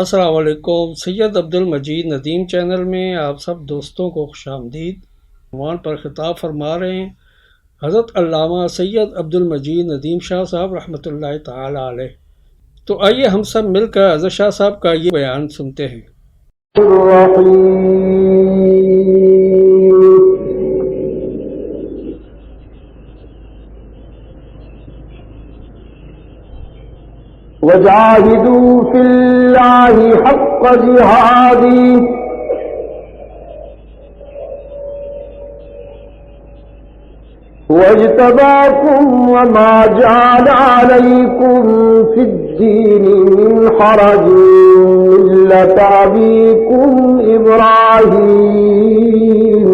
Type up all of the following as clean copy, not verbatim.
السلام علیکم۔ سید عبد المجید ندیم چینل میں آپ سب دوستوں کو خوش آمدید۔ عنوان پر خطاب فرما رہے ہیں حضرت علامہ سید عبد المجید ندیم شاہ صاحب رحمۃ اللہ تعالی علیہ۔ تو آئیے ہم سب مل کر حضرت شاہ صاحب کا یہ بیان سنتے ہیں۔ وجاهدوا في الله حق جهاده واجتباكم وما جعل عليكم في الدين من حرج ملة أبيكم إبراهيم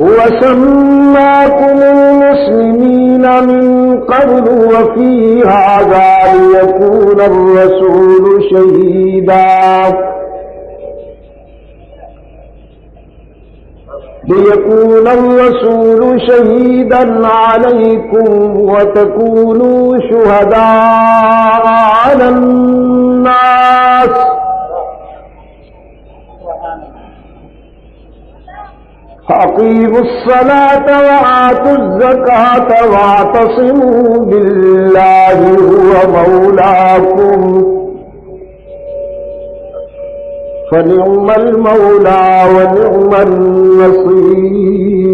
هو سماكم المسلمين من قبل وفي هذا ليكون الرسول شهيدا عليكم وتكونوا شهداء على الناس فأقيموا الصلاة وآتوا الزكاة واعتصموا بالله هو مولاكم فنعم المولى ونعم النصير.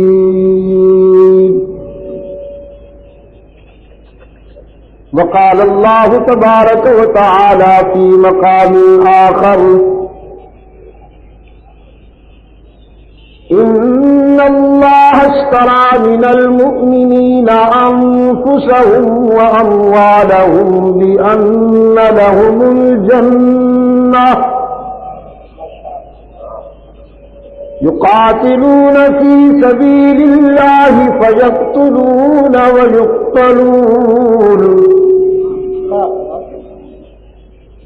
وقال الله تبارك وتعالى في مقام آخر: إن الله اشترى من المؤمنين أنفسهم وأموالهم بأن لهم الجنة يقاتلون في سبيل الله فيقتلون ويقتلون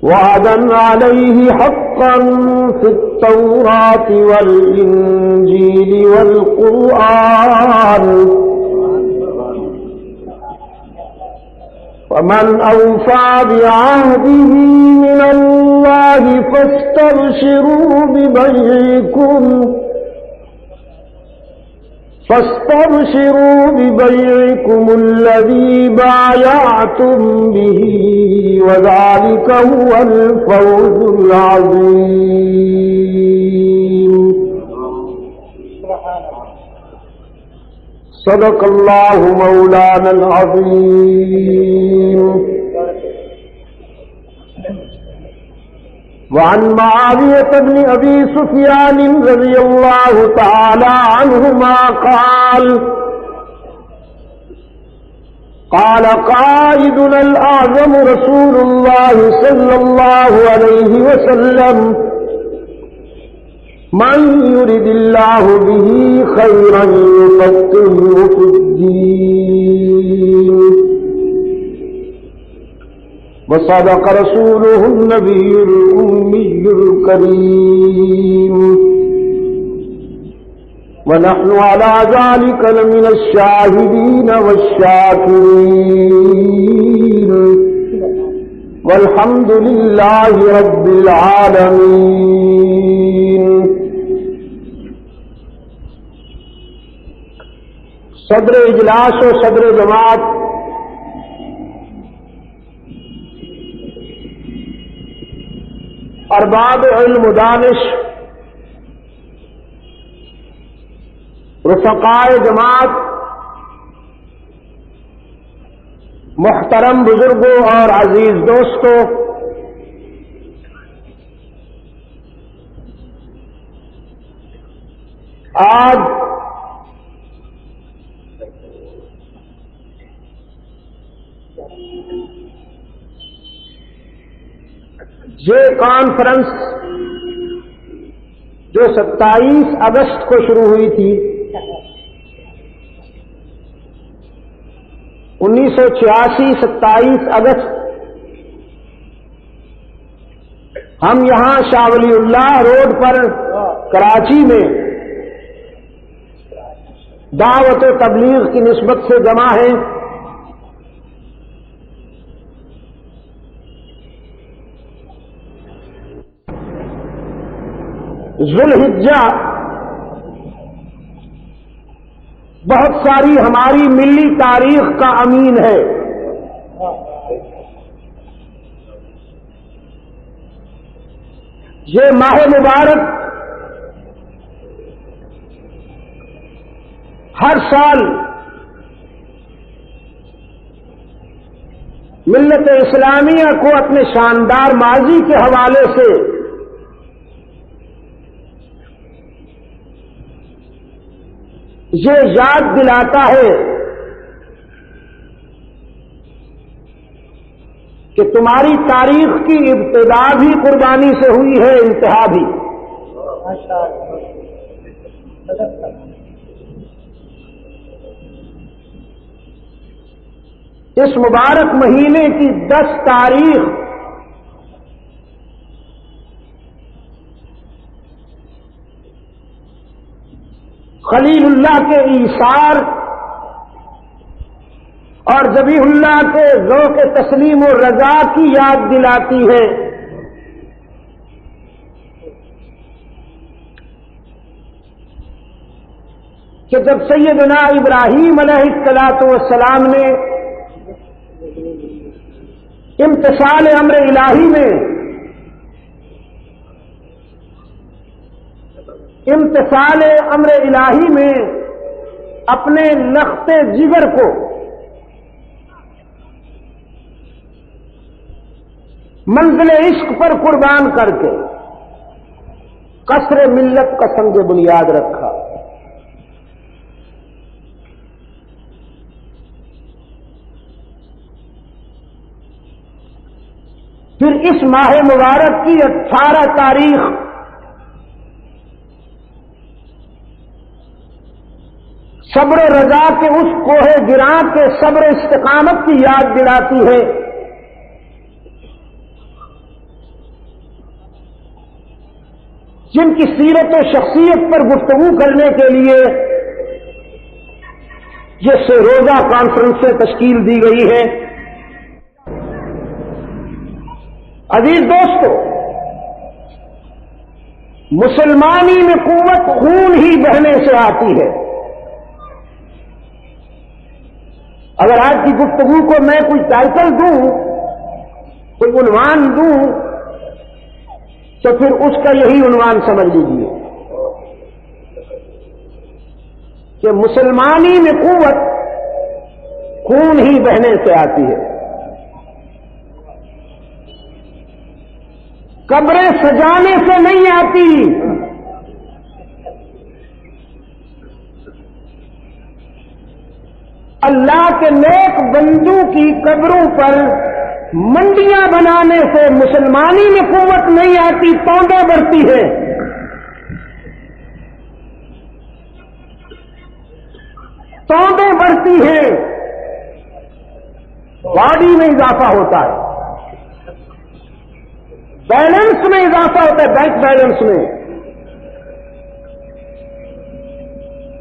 وعدا عليه حقا في التوراة والإنجيل والقرآن فمن أوفى بعهده من الله فاستبشروا ببيعكم الذي بايعتم به وذلك هو الفوز العظيم. صدق الله مولانا العظيم. وعن معاوية بن أبي سفيان رضي الله تعالى عنهما قال قائدنا الأعظم رسول الله صلى الله عليه وسلم: من يرد الله به خيرا يفقهه في الدين. وصدق رسوله النبي الأمي الكريم ونحن على ذلك لمن الشاهدين والشاكرين والحمد لله رب العالمين. صدر اجلاس و صدر جماعت ارباب علم و دانش، رفقائے جماعت، محترم بزرگوں اور عزیز دوستوں، آج یہ کانفرنس جو 27 اگست کو شروع ہوئی تھی، 1986 27 اگست ہم یہاں شاہ ولی اللہ روڈ پر کراچی میں دعوت و تبلیغ کی نسبت سے جمع ہیں. ذوالحجہ بہت ساری ہماری ملی تاریخ کا امین ہے. یہ ماہ مبارک ہر سال ملت اسلامیہ کو اپنے شاندار ماضی کے حوالے سے یہ یاد دلاتا ہے کہ تمہاری تاریخ کی ابتدا بھی قربانی سے ہوئی ہے، انتہا بھی. اس مبارک مہینے کی 10 تاریخ خلیل اللہ کے ایثار اور ذبیح اللہ کے ذوق تسلیم و رضا کی یاد دلاتی ہے. کہ جب سیدنا ابراہیم علیہ الصلوۃ والسلام نے امتثال امر الہی میں اپنے لخت جگر کو منزل عشق پر قربان کر کے قصر ملت کا سنگ بنیاد رکھا. پھر اس ماہ مبارک کی 18 تاریخ صبر و رضا کے اس کوہ گراں کے صبر استقامت کی یاد دلاتی ہے. جن کی سیرت و شخصیت پر گفتگو کرنے کے لیے یہ روزہ کانفرنسیں تشکیل دی گئی ہے. عزیز دوستو، مسلمانی میں قوت خون ہی بہنے سے آتی ہے. اگر آج کی گفتگو کو میں کوئی ٹائٹل دوں، کوئی عنوان دوں، تو پھر اس کا یہی عنوان سمجھ لیجیے کہ مسلمانی میں قوت خون ہی بہنے سے آتی ہے. قبریں سجانے سے نہیں آتی، اللہ کے نیک بندوں کی قبروں پر منڈیاں بنانے سے مسلمانی میں قوت نہیں آتی، توندے بڑھتی ہے. توندے بڑھتی ہیں، باڈی میں اضافہ ہوتا ہے، بیلنس میں اضافہ ہوتا ہے، بینک بیلنس میں.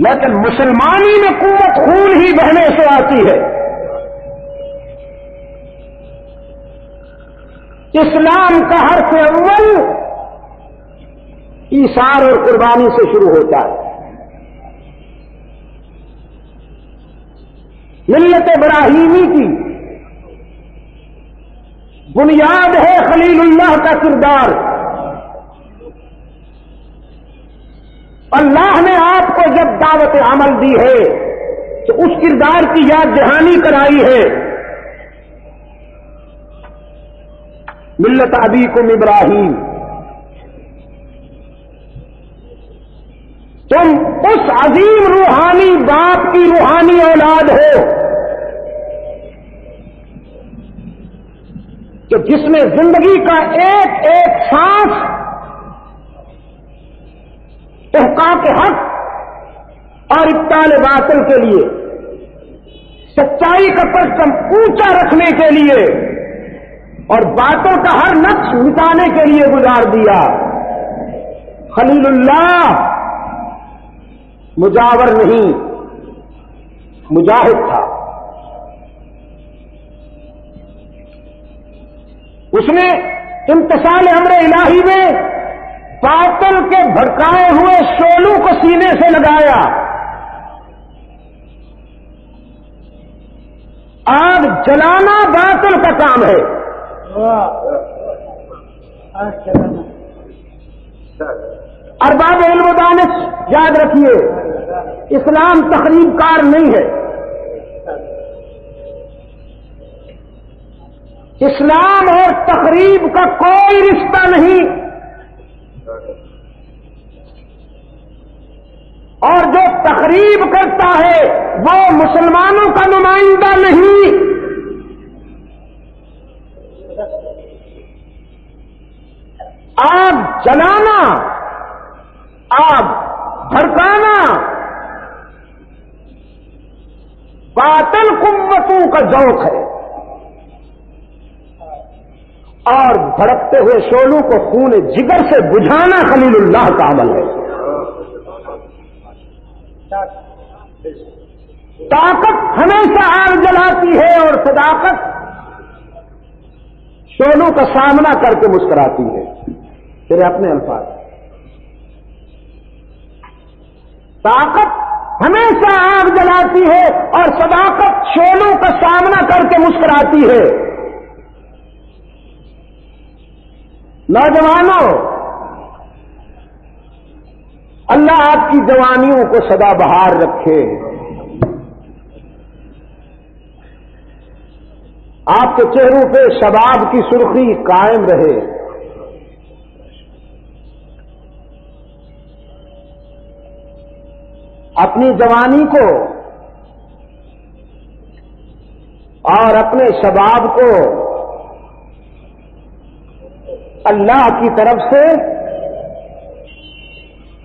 لیکن مسلمانی میں قوت خون ہی بہنے سے آتی ہے. اسلام کا حرف اول ایثار اور قربانی سے شروع ہوتا ہے. ملت ابراہیمی کی بنیاد ہے خلیل اللہ کا کردار. اللہ نے آپ کو جب دعوت عمل دی ہے تو اس کردار کی یاد دہانی کرائی ہے. ملت ابیکم ابراہیم، تم اس عظیم روحانی باپ کی روحانی اولاد ہو کہ جس نے زندگی کا ایک ایک سانس احقاق حق اور ابطال باطل کے لیے، سچائی کا پرچم اونچا رکھنے کے لیے اور باطل کا ہر نقش مٹانے کے لیے گزار دیا. خلیل اللہ مجاور نہیں، مجاہد تھا. اس نے امتثال امر الہی میں باطل کے بھڑکائے ہوئے شعلوں کو سینے سے لگایا. آگ جلانا باطل کا کام ہے. ارباب علم و دانش یاد رکھیے، اسلام تخریب کار نہیں ہے. اسلام اور تخریب کا کوئی رشتہ نہیں. اور جو تخریب کرتا ہے وہ مسلمانوں کا نمائندہ نہیں. آگ جلانا، آگ بھڑکانا باطل قوتوں کا ذوق ہے، اور بھڑکتے ہوئے شعلوں کو خون جگر سے بجھانا خلیل اللہ کا عمل ہے. طاقت ہمیشہ آگ جلاتی ہے اور صداقت شعلوں کا سامنا کر کے مسکراتی ہے. تیرے اپنے الفاظ، طاقت ہمیشہ آگ جلاتی ہے اور صداقت شعلوں کا سامنا کر کے مسکراتی ہے. نوجوانوں، اللہ آپ کی جوانیوں کو سدا بہار رکھے. آپ کے چہروں پہ شباب کی سرخی قائم رہے. اپنی جوانی کو اور اپنے شباب کو اللہ کی طرف سے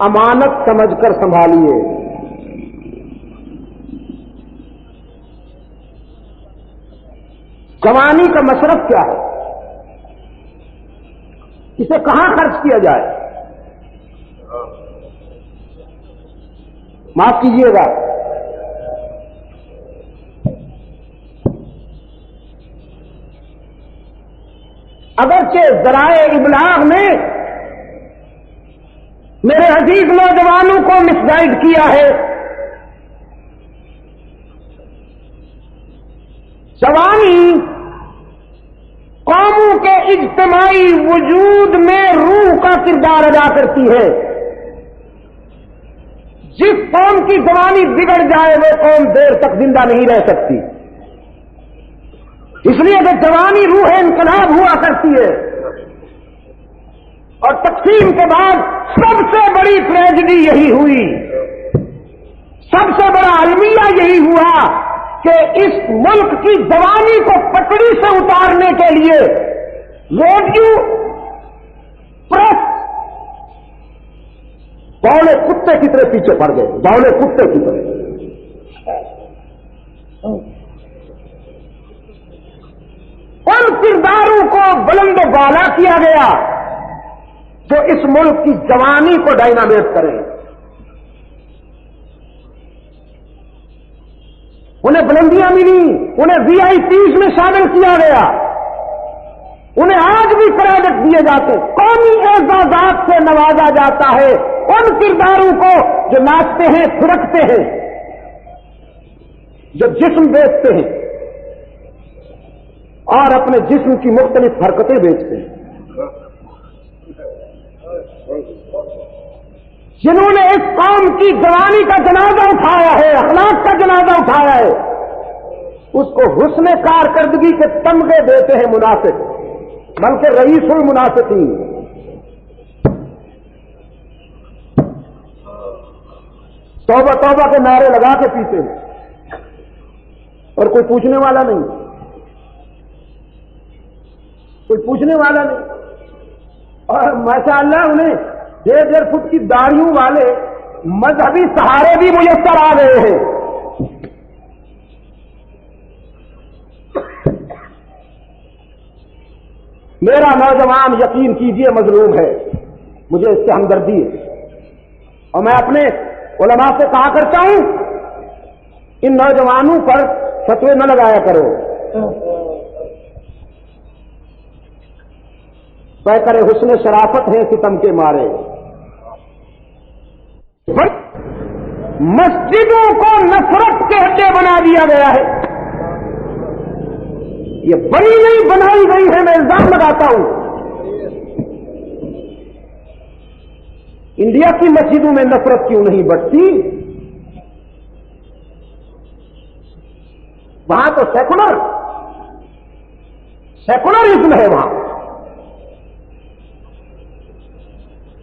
امانت سمجھ کر سنبھالیے. جوانی کا مصرف کیا ہے؟ اسے کہاں خرچ کیا جائے؟ معاف کیجیے گا، اگرچہ ذرائع ابلاغ نے میرے عزیز نوجوانوں کو مس گائیڈ کیا ہے. جوانی قوموں کے اجتماعی وجود میں روح کا کردار ادا کرتی ہے. جس قوم کی جوانی بگڑ جائے وہ قوم دیر تک زندہ نہیں رہ سکتی. اس لیے کہ جوانی روح انقلاب ہوا کرتی ہے. اور تقسیم کے بعد سب سے بڑی ٹریجڈی یہی ہوئی، سب سے بڑا المیہ یہی ہوا کہ اس ملک کی جوانی کو پٹڑی سے اتارنے کے لیے ریڈیو، پریس بولے کتے کی طرح پیچھے پڑ گئے، بولے کتے کی طرح. ان کرداروں کو بلند و بالا کیا گیا جو اس ملک کی جوانی کو ڈائنامیٹ کریں. انہیں بلندیاں ملی، انہیں وی آئی پیز میں شامل کیا گیا، انہیں آج بھی کریڈٹ دیے جاتے، قومی اعزازات سے نوازا جاتا ہے ان کرداروں کو جو ناچتے ہیں، پھرکتے ہیں، جو جسم بیچتے ہیں اور اپنے جسم کی مختلف حرکتیں بیچتے ہیں، جنہوں نے اس قوم کی جوانی کا جنازہ اٹھایا ہے، اخلاق کا جنازہ اٹھایا ہے، اس کو حسن کارکردگی کے تمغے دیتے ہیں منافق، بلکہ رئیس المنافقین. توبہ توبہ کے نعرے لگا کے پیتے ہیں اور کوئی پوچھنے والا نہیں، کوئی پوچھنے والا نہیں. اور ماشاءاللہ انہیں 1.5 فٹ کی داڑھیوں والے مذہبی سہارے بھی میسر آ گئے ہیں. میرا نوجوان یقین کیجئے مظلوم ہے، مجھے اس سے ہمدردی ہے، اور میں اپنے علماء سے کہا کرتا ہوں ان نوجوانوں پر فتوے نہ لگایا کرو. پیکر حسن شرافت ہیں ستم کے مارے. مسجدوں کو نفرت کے اڈے بنا دیا گیا ہے. یہ بنی نہیں بنائی گئی ہے. میں الزام لگاتا ہوں انڈیا کی مسجدوں میں نفرت کیوں نہیں بڑھتی؟ وہاں تو سیکولرزم ہے وہاں.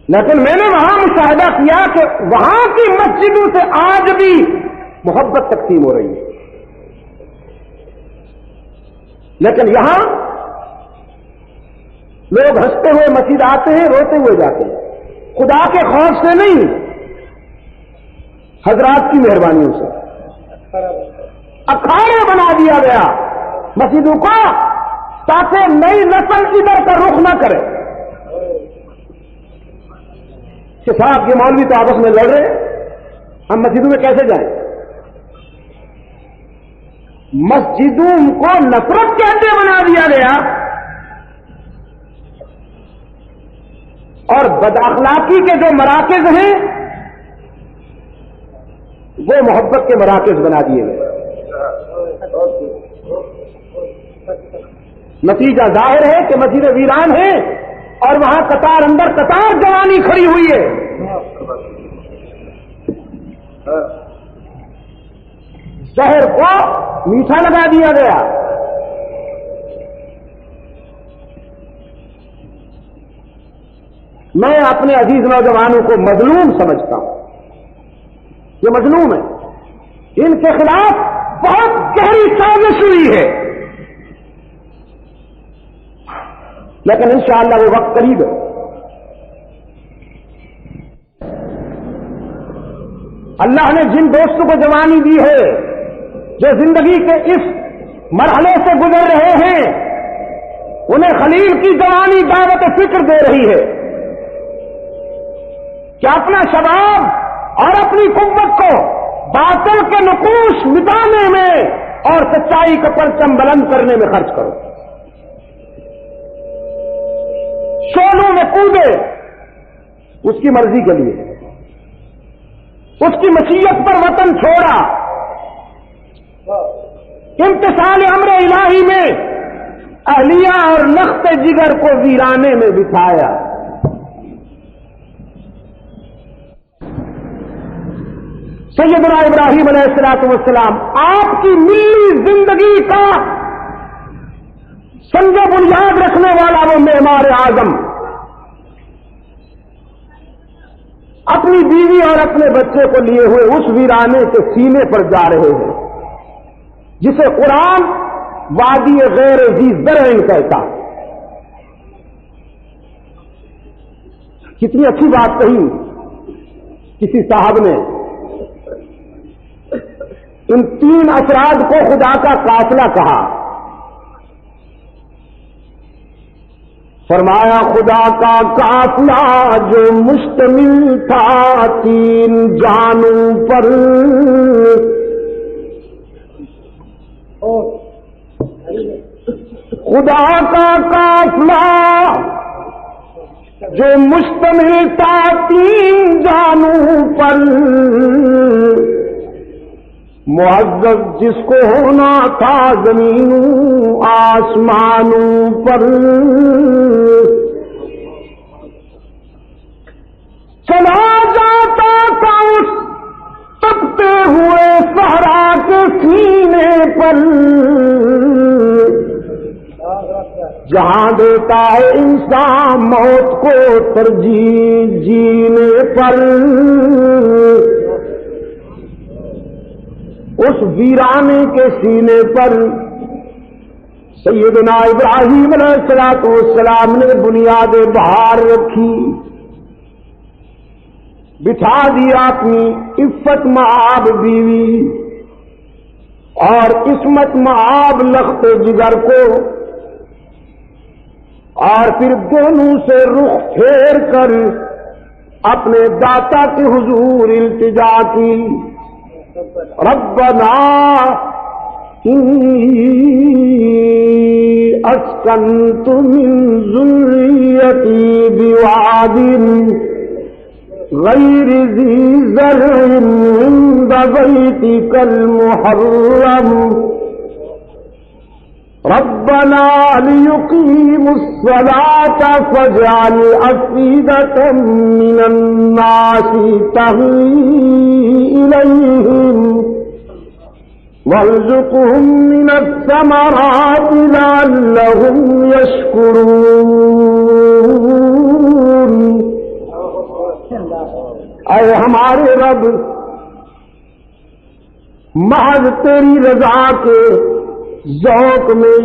لیکن میں نے وہاں مشاہدہ کیا کہ وہاں کی مسجدوں سے آج بھی محبت تقسیم ہو رہی ہے. لیکن یہاں لوگ ہنستے ہوئے مسجد آتے ہیں، روتے ہوئے جاتے ہیں. خدا کے خوف سے نہیں، حضرات کی مہربانیوں سے. اکھاڑے بنا دیا گیا مسجدوں کو تاکہ نئی نسل ادھر کا رخ نہ کرے کہ صاحب یہ مولوی تو آپس میں لڑ رہے ہیں، ہم مسجدوں میں کیسے جائیں؟ مسجدوں کو نفرت کے اڈے بنا دیا گیا اور بد اخلاقی کے جو مراکز ہیں وہ محبت کے مراکز بنا دیے گئے. نتیجہ ظاہر ہے کہ مسجد ویران ہے اور وہاں قطار اندر قطار جوانی کھڑی ہوئی ہے. زہر کو میٹھا لگا دیا گیا. میں اپنے عزیز نوجوانوں کو مظلوم سمجھتا ہوں. یہ مظلوم ہے. ان کے خلاف بہت گہری سازش ہوئی ہے، لیکن انشاءاللہ وہ وقت قریب ہے. اللہ نے جن دوستوں کو جوانی دی ہے جو زندگی کے اس مرحلے سے گزر رہے ہیں، انہیں خلیل کی جوانی دعوت فکر دے رہی ہے کہ اپنا شباب اور اپنی قوت کو باطل کے نقوش مٹانے میں اور سچائی کا پرچم بلند کرنے میں خرچ کرو. شولوں میں کودے اس کی مرضی کے لیے، اس کی مشیت پر وطن چھوڑا، امتثال امر الہی میں اہلیہ اور لخت جگر کو ویرانے میں بٹھایا. سیدنا ابراہیم علیہ الصلوۃ والسلام آپ کی ملی زندگی کا سنگ بنیاد رکھنے والا وہ معمار اعظم اپنی بیوی اور اپنے بچے کو لیے ہوئے اس ویرانے کے سینے پر جا رہے ہیں جسے قرآن وادی غیر ذی زرع کہتا. کتنی اچھی بات کہی کسی صاحب نے. ان تین افراد کو خدا کا قافلہ کہا. فرمایا خدا کا قافلہ جو مشتمل تھا تین جانوں پر، خدا کا قافلہ جو مشتمل تھا تین جانوں پر، معزز جس کو ہونا تھا زمینوں آسمانوں پر، چلا جاتا تھا اس تپتے ہوئے صحرا کے سینے پر، جہاں دیتا ہے انسان موت کو ترجیح جینے پر. اس ویرانے کے سینے پر سیدنا ابراہیم علیہ الصلوۃ والسلام نے بنیاد بہار رکھی، بٹھا دیا اپنی عفت مآب بیوی اور عصمت مآب لخت جگر کو، اور پھر دونوں سے رخ پھیر کر اپنے داتا کے حضور التجا کی. ربنا انی اسکنت من ذریتی بواد غير ذي زرع عند بيتك المحرم ربنا ليقيموا الصلاة فاجعل أفئدة من الناس تهوي إليهم وارزقهم من الثمرات لعلهم يشكرون۔ اے ہمارے رب، محض تیری رضا کے ذوق میں،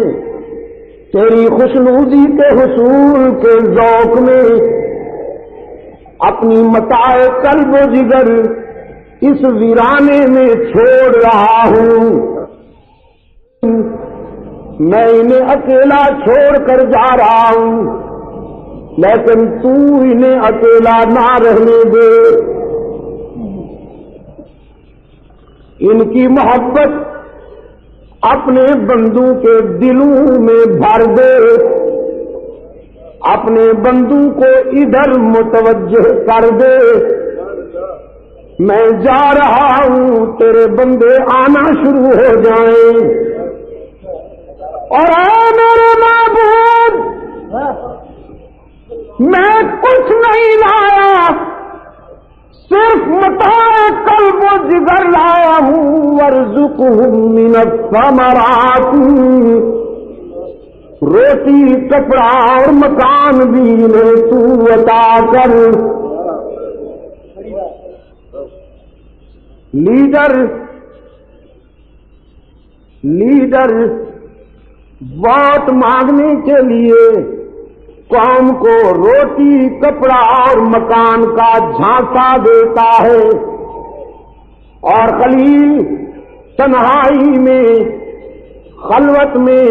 تیری خوشنودی کے حصول کے ذوق میں اپنی متاع قلب و جگر اس ویرانے میں چھوڑ رہا ہوں۔ میں انہیں اکیلا چھوڑ کر جا رہا ہوں، لیکن تو انہیں اکیلا نہ رہنے دے۔ ان کی محبت اپنے بندوں کے دلوں میں بھر دے، اپنے بندوں کو ادھر متوجہ کر دے۔ میں جا رہا ہوں، تیرے بندے آنا شروع ہو جائیں۔ اور اے میرے معبود، میں کچھ نہیں لایا، صرف متاع قلب و جگر لایا ہوں۔ وارزقہم من الثمرات، روٹی کپڑا اور مکان بھی انہیں تو عطا کر۔ لیڈر ووٹ مانگنے کے لیے قوم کو روٹی کپڑا اور مکان کا جھانسا دیتا ہے، اور خلیل تنہائی میں خلوت میں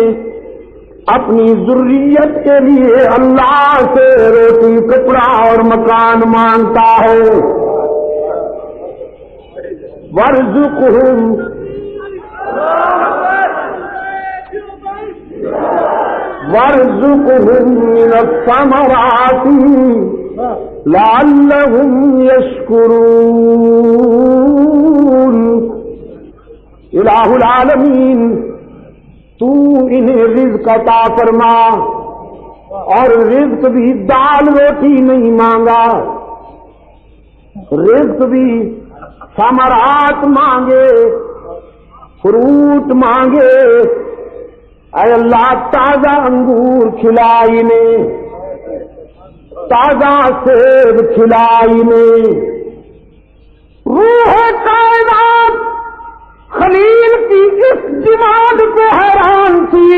اپنی ذریت کے لیے اللہ سے روٹی کپڑا اور مکان مانگتا ہے۔ وارزقہم من الثمرات لعلہم یشکرون۔ الہ العالمین، تو انہیں رزق عطا فرما، اور رزق بھی دال روٹی نہیں مانگا، رزق بھی ثمرات مانگے، فروٹ مانگے۔ اے اللہ، تازہ انگور کھلائی نے، تازہ سیب کھلائی نے۔ روح کائنات خلیل کی اس ڈیمانڈ پہ حیران تھی،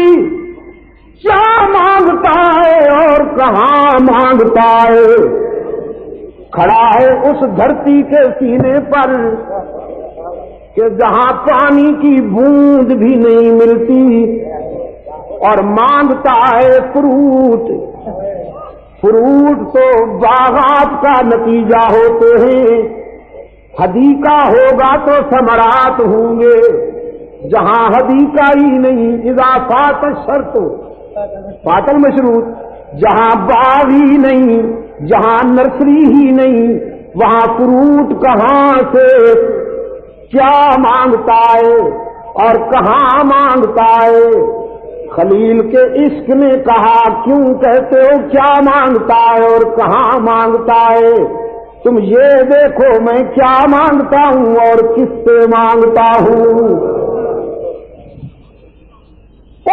کیا مانگتا ہے اور کہاں مانگتا ہے؟ کھڑا ہے اس دھرتی کے سینے پر کہ جہاں پانی کی بوند بھی نہیں ملتی، اور مانگتا ہے فروٹ۔ فروٹ تو باغات کا نتیجہ ہوتے ہیں، حدیقہ ہوگا تو ثمرات ہوں گے۔ جہاں حدیقہ ہی نہیں، اضافات شرط فاتل مشروط، جہاں باغ ہی نہیں، جہاں نرسری ہی نہیں، وہاں فروٹ کہاں سے؟ کیا مانگتا ہے اور کہاں مانگتا ہے؟ خلیل کے عشق نے کہا، کیوں کہتے ہو کیا مانگتا ہے اور کہاں مانگتا ہے؟ تم یہ دیکھو میں کیا مانگتا ہوں اور کس سے مانگتا ہوں۔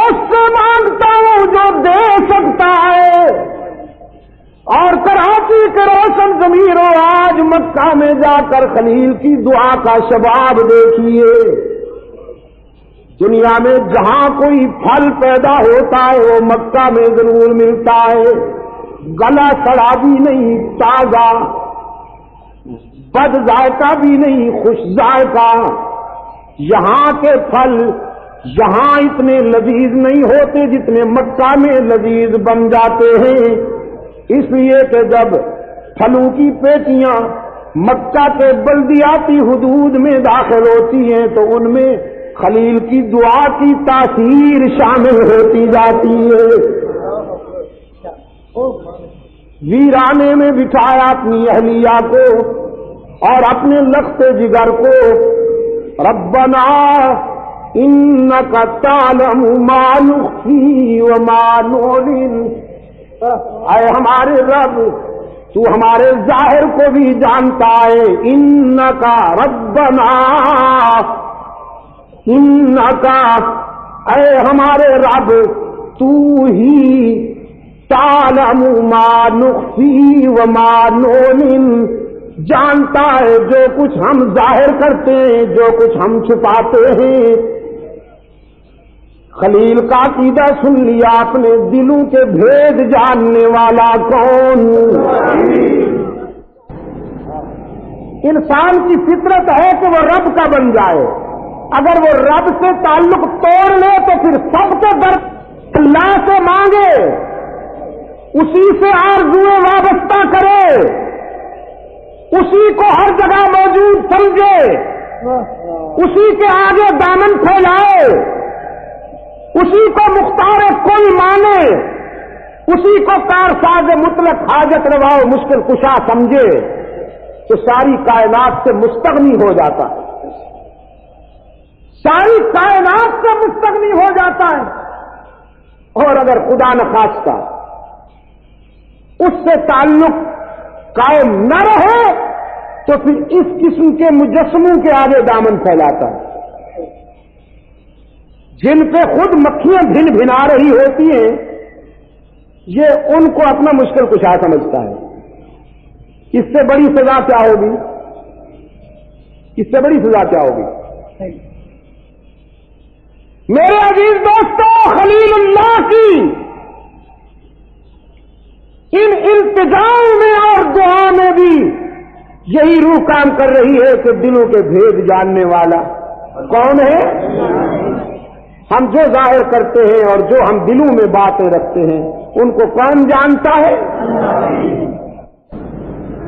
اس سے مانگتا ہوں جو دے سکتا ہے۔ اور کراچی کے روشن ضمیروں، آج مکہ میں جا کر خلیل کی دعا کا شباب دیکھیے۔ دنیا میں جہاں کوئی پھل پیدا ہوتا ہے وہ مکہ میں ضرور ملتا ہے، گلا سڑا بھی نہیں، تازہ، بد ذائقہ بھی نہیں، خوش ذائقہ۔ یہاں کے پھل یہاں اتنے لذیذ نہیں ہوتے جتنے مکہ میں لذیذ بن جاتے ہیں، اس لیے کہ جب پھلوں کی پیٹیاں مکہ کے بلدیاتی حدود میں داخل ہوتی ہیں تو ان میں خلیل کی دعا کی تاثیر شامل ہوتی جاتی ہے۔ ویرانے میں بٹھایا اپنی اہلیہ کو اور اپنے لخت جگر کو. ربنا انک تعلم ما نخفی وما نعلن، اے ہمارے رب تو ہمارے ظاہر کو بھی جانتا ہے. انک ربنا، انک اے ہمارے رب تو ہی تعلم ما نخفی وما نعلن، جانتا ہے جو کچھ ہم ظاہر کرتے ہیں، جو کچھ ہم چھپاتے ہیں. خلیل کا عقیدہ سن لیا آپ نے، دلوں کے بھید جاننے والا کون؟ انسان کی فطرت ہے کہ وہ رب کا بن جائے. اگر وہ رب سے تعلق توڑ لے تو پھر سب کے در اللہ سے مانگے، اسی سے آرزویں وابستہ کرے، اسی کو ہر جگہ موجود سمجھے، اسی کے آگے دامن پھیلائے، اسی کو مختار کل مانے، اسی کو کارساز مطلق حاجت روا و مشکل کشا سمجھے، تو ساری کائنات سے مستغنی ہو جاتا ہے. ساری کائنات سے مستغنی ہو جاتا ہے. اور اگر خدا نخواستہ اس سے تعلق قائم نہ رہے تو پھر اس قسم کے مجسموں کے آگے دامن پھیلاتا ہے، جن پہ خود مکھیاں بھن بھنا رہی ہوتی ہیں. یہ ان کو اپنا مشکل کشا سمجھتا ہے. اس سے بڑی سزا کیا ہوگی؟ اس سے بڑی سزا کیا ہوگی؟ میرے عزیز دوستوں، خلیل اللہ کی ان التجاؤں میں اور دعا میں بھی یہی روح کام کر رہی ہے کہ دلوں کے بھید جاننے والا کون ہے؟ ہم جو ظاہر کرتے ہیں اور جو ہم دلوں میں باتیں رکھتے ہیں ان کو کون جانتا ہے؟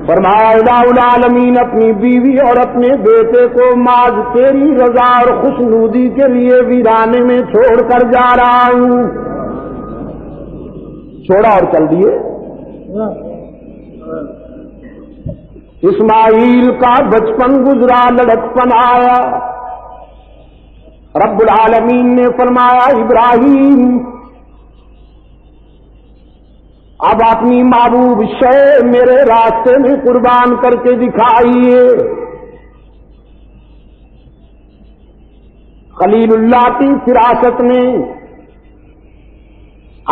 فرمایا الہ العالمین اپنی بیوی اور اپنے بیٹے کو ماذ تیری رضا اور خوشنودی کے لیے ویرانے میں چھوڑ کر جا رہا ہوں. چھوڑا اور چل دیے. اسماعیل کا بچپن گزرا، لڑکپن آیا. رب العالمین نے فرمایا ابراہیم اب اپنی محبوب شے میرے راستے میں قربان کر کے دکھائیے. خلیل اللہ کی فراست نے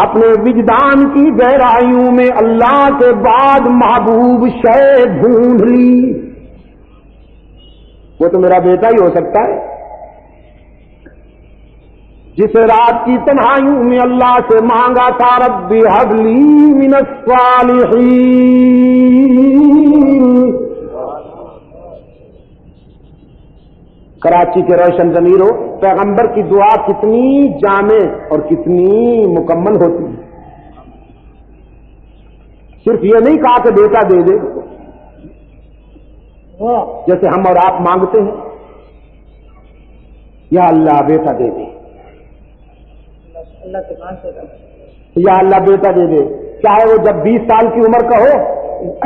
اپنے وجدان کی گہرائیوں میں اللہ کے بعد محبوب شے ڈھونڈ لی. وہ تو میرا بیٹا ہی ہو سکتا ہے جسے رات کی تنہائیوں میں اللہ سے مانگا تھا رب ہب لی من الصالحین. کراچی کے روشن ضمیروں، پیغمبر کی دعا کتنی جامع اور کتنی مکمل ہوتی ہے. صرف یہ نہیں کہا کہ بیٹا دے دے جیسے ہم اور آپ مانگتے ہیں، یا اللہ بیٹا دے دے، یا اللہ بیٹا دے دے. چاہے وہ جب 20 سال کی عمر کا ہو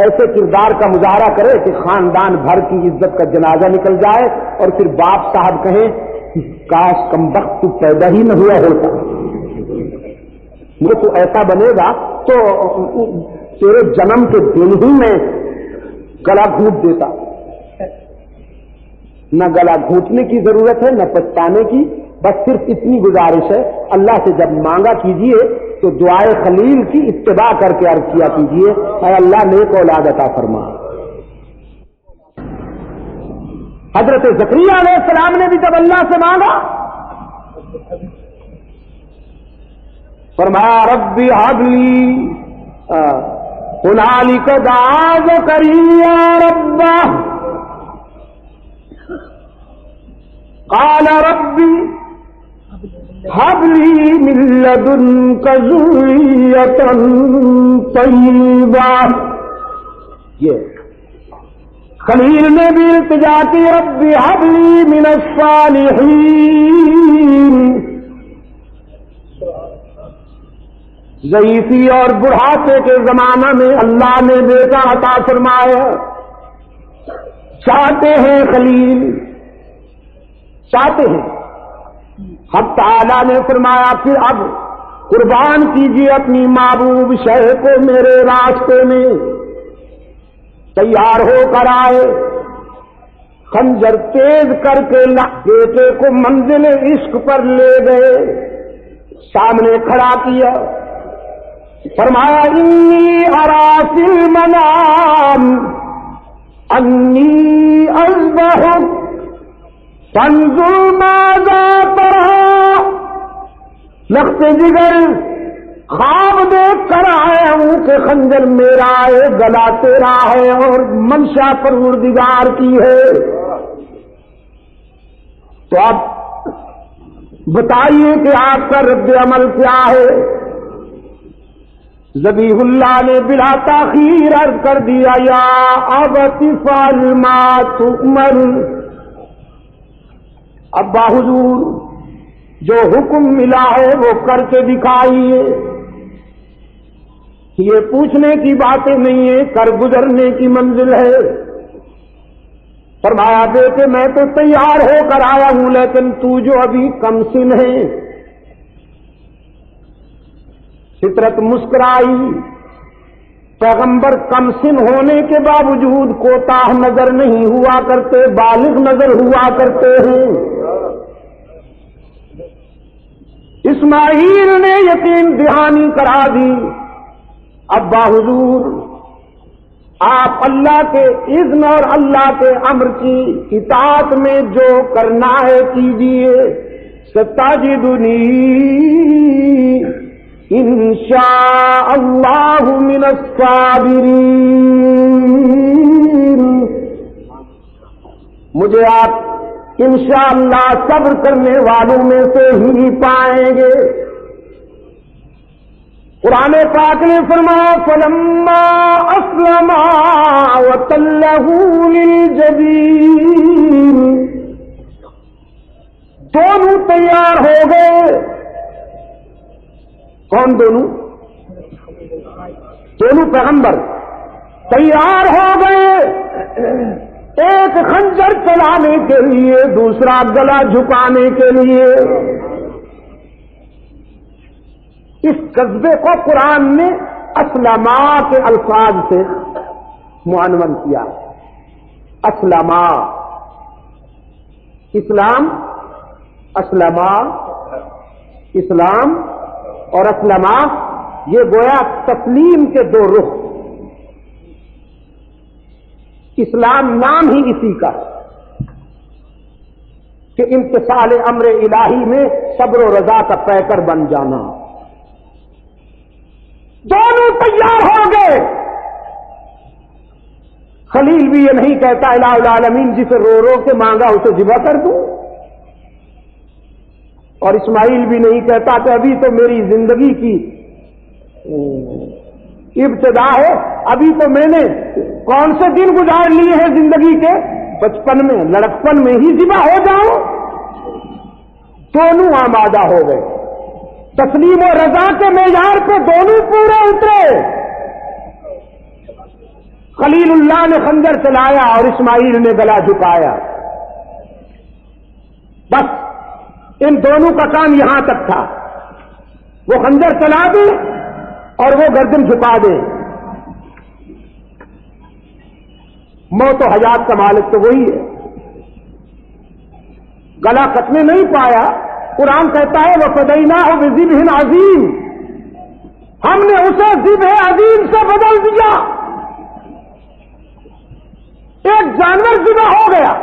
ایسے کردار کا مظاہرہ کرے کہ خاندان بھر کی عزت کا جنازہ نکل جائے اور پھر باپ صاحب کہیں کاش کمبخت تو پیدا ہی نہ ہوا ہوتا، وہ تو ایسا بنے گا تو تیرے جنم کے دن ہی میں گلا گھونٹ دیتا. نہ گلا گھونٹنے کی ضرورت ہے نہ پچھتانے کی، بس صرف اتنی گزارش ہے اللہ سے جب مانگا کیجئے تو دعائے خلیل کی اتباع کر کے عرض کیا کیجئے اے اللہ نیک اولاد عطا فرما. حضرت زکریا علیہ السلام نے بھی جب اللہ سے مانگا فرمایا ربی ہب لی ہنالک دعا زکریا ربہ قال ربی هب لي من لدنك ذرية طيبة. یہ خلیل نے بھی التجا کی ربی هب لي من الصالحين. ضعیفی اور بڑھاپے کے زمانہ میں اللہ نے بیٹا عطا فرمایا. چاہتے ہیں خلیل، چاہتے ہیں. حق تعالی نے فرمایا پھر اب قربان کیجیے اپنی محبوب شہ کو میرے راستے میں. تیار ہو کر آئے، خنجر تیز کر کے بیٹے کو منزل عشق پر لے گئے، سامنے کھڑا کیا، فرمایا انی ارا فی المنام انی اذبحک فانظر ماذا ترى. لخت جگر خواب دیکھ کر آیا ہوں کہ خنجر میرا ہے، گلا تیرا ہے اور منشا پروردگار کی ہے. تو اب بتائیے کہ آپ کا رد عمل کیا ہے؟ ذبیح اللہ نے بلا تاخیر عرض کر دیا یا ابت افعل ما تؤمر. ابا حضور جو حکم ملا ہے وہ کر کے دکھائیے. یہ پوچھنے کی باتیں نہیں ہے، کر گزرنے کی منزل ہے. فرمایا بیٹے میں تو تیار ہو کر آیا ہوں لیکن تو جو ابھی کم سن ہے. فطرت مسکرائی. پیغمبر کم سن ہونے کے باوجود کوتاہ نظر نہیں ہوا کرتے، بالغ نظر ہوا کرتے ہیں. اسماعیل نے یقین دہانی کرا دی. ابا حضور آپ اللہ کے اذن اور اللہ کے امر کی اطاعت میں جو کرنا ہے کیجیے. ستجدنی انشاء اللہ من الصابرین. مجھے آپ انشاءاللہ صبر کرنے والوں میں سے ہی پائیں گے. قرآن پاک نے فرمایا فلما اسلما وتلہ للجبین. دونوں تیار ہو گئے. کون دونوں؟ دونوں پیغمبر تیار ہو گئے، ایک خنجر چلانے کے لیے، دوسرا گلا جھکانے کے لیے. اس قصبے کو قرآن نے اسلما کے الفاظ سے معنون کیا. اسلما، اسلام، اسلما، اسلام اور اسلما یہ گویا تسلیم کے دو رخ. اسلام نام ہی اسی کا کہ امتثال امر الہی میں صبر و رضا کا پیکر بن جانا. دونوں تیار ہو گئے. خلیل بھی یہ نہیں کہتا الہ العالمین جسے رو رو کے مانگا اسے ذبح کر دوں، اور اسماعیل بھی نہیں کہتا کہ ابھی تو میری زندگی کی ابتدا ہے، ابھی تو میں نے کون سے دن گزار لیے ہیں زندگی کے، بچپن میں لڑکپن میں ہی ذبح ہو جاؤں. دونوں آمادہ ہو گئے. تسلیم و رضا کے معیار پہ دونوں پورے اترے. خلیل اللہ نے خنجر چلایا اور اسماعیل نے گلا جھکایا. بس ان دونوں کا کام یہاں تک تھا. وہ خنجر چلا دیں اور وہ گردن جھکا دیں. موت و حیات کا مالک تو وہی ہے. گلا کٹنے نہیں پایا. قرآن کہتا ہے وَفَدَيْنَاهُ بِذِبْحٍ عَظِيمٍ. ہم نے اسے ذبح عظیم سے بدل دیا. ایک جانور ذبح ہو گیا.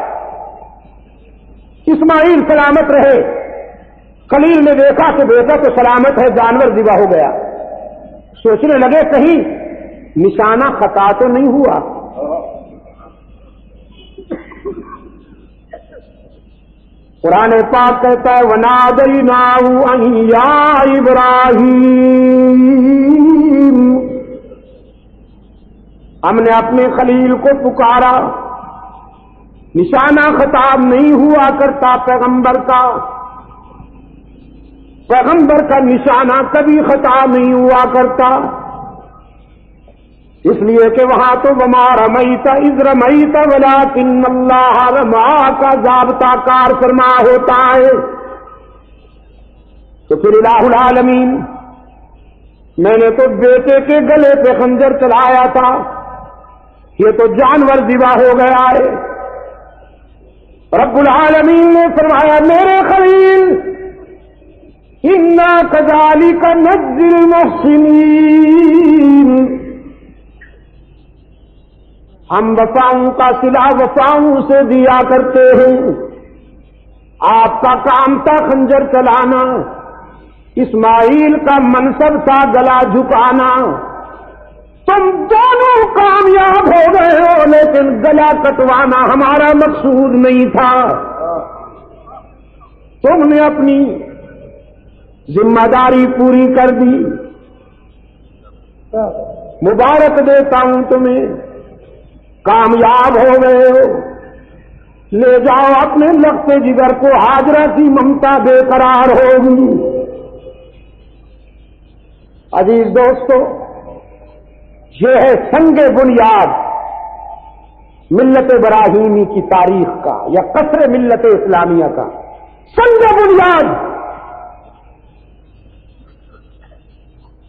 اسماعیل سلامت رہے. خلیل نے دیکھا کہ بیٹا تو سلامت ہے، جانور ذبح ہو گیا. سوچنے لگے کہیں نشانہ خطا تو نہیں ہوا. قرآن پاک کہتا ہے وَنَادَيْنَاهُ أَن يَا إِبْرَاهِيمُ. ہم نے اپنے خلیل کو پکارا. نشانہ خطاب نہیں ہوا کرتا پیغمبر کا. پیغمبر کا نشانہ کبھی خطا نہیں ہوا کرتا، اس لیے کہ وہاں تو وما رمیت اذ رمیت ولکن اللہ رما کا ضابطہ کار فرما ہوتا ہے۔ تو پھر الہ العالمین میں نے تو بیٹے کے گلے پہ خنجر چلایا تھا، یہ تو جانور ذبح ہو گیا ہے۔ رب العالمین نے فرمایا میرے خلیل انا کذالک نجزی المحسنین، ہم وفاؤں کا صلہ وفاؤں سے دیا کرتے ہیں۔ آپ کا کام تھا خنجر چلانا، اسماعیل کا منصب تھا گلا جھکانا، تم دونوں کامیاب ہو گئے ہو، لیکن گلا کٹوانا ہمارا مقصود نہیں تھا۔ تم نے اپنی ذمہ داری پوری کر دی، مبارک دیتا ہوں تمہیں، کامیاب ہو گئے ہو۔ لے جاؤ اپنے لگتے جگر کو، ہاجرہ کی ممتا بے قرار ہوگی۔ عزیز دوستو، یہ ہے سنگ بنیاد ملت ابراہیمی کی تاریخ کا، یا قصر ملت اسلامیہ کا سنگ بنیاد۔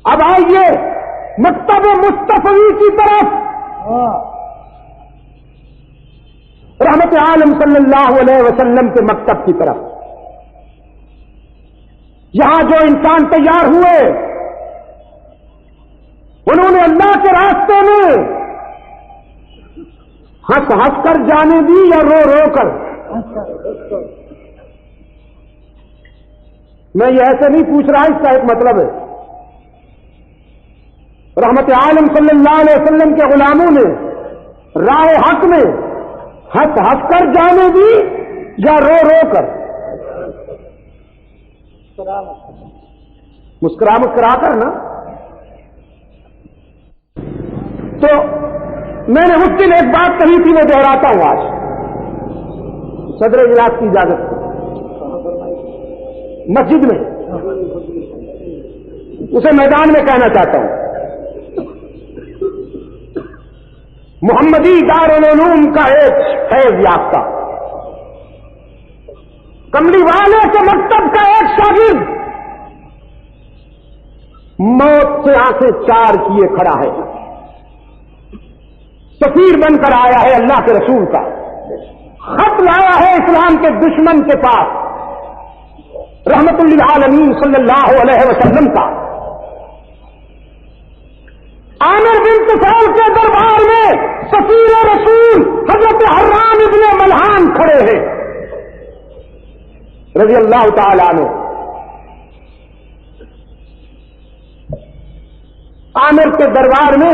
اب آئیے مکتب مصطفی کی طرف، رحمت عالم صلی اللہ علیہ وسلم کے مکتب کی طرف۔ یہاں جو انسان تیار ہوئے انہوں نے اللہ کے راستے میں ہنس ہنس کر جانے دی یا رو رو کر؟ میں یہ ایسے نہیں پوچھ رہا، اس کا ایک مطلب ہے۔ رحمت عالم صلی اللہ علیہ وسلم کے غلاموں نے راہ حق میں ہنس ہنس کر جانے دی یا رو رو کر؟ مسکرا مسکرا کر نا۔ تو میں نے اس دن ایک بات کہی تھی، میں دہراتا ہوں آج صدر اجلاس کی اجازت سے، مسجد میں اسے میدان میں کہنا چاہتا ہوں۔ محمدی دارالعلوم کا ایک فیض یافتہ، کملی والے کے مکتب کا ایک شاگرد موت سے آنکھیں چار کیے کھڑا ہے، سفیر بن کر آیا ہے اللہ کے رسول کا، خط لایا ہے اسلام کے دشمن کے پاس رحمت للعالمین صلی اللہ علیہ وسلم کا۔ عامر بن طفیل کے دربار میں سفیر رسول حضرت حرام ابن ملحان کھڑے ہیں رضی اللہ تعالی عنہ۔ عامر کے دربار میں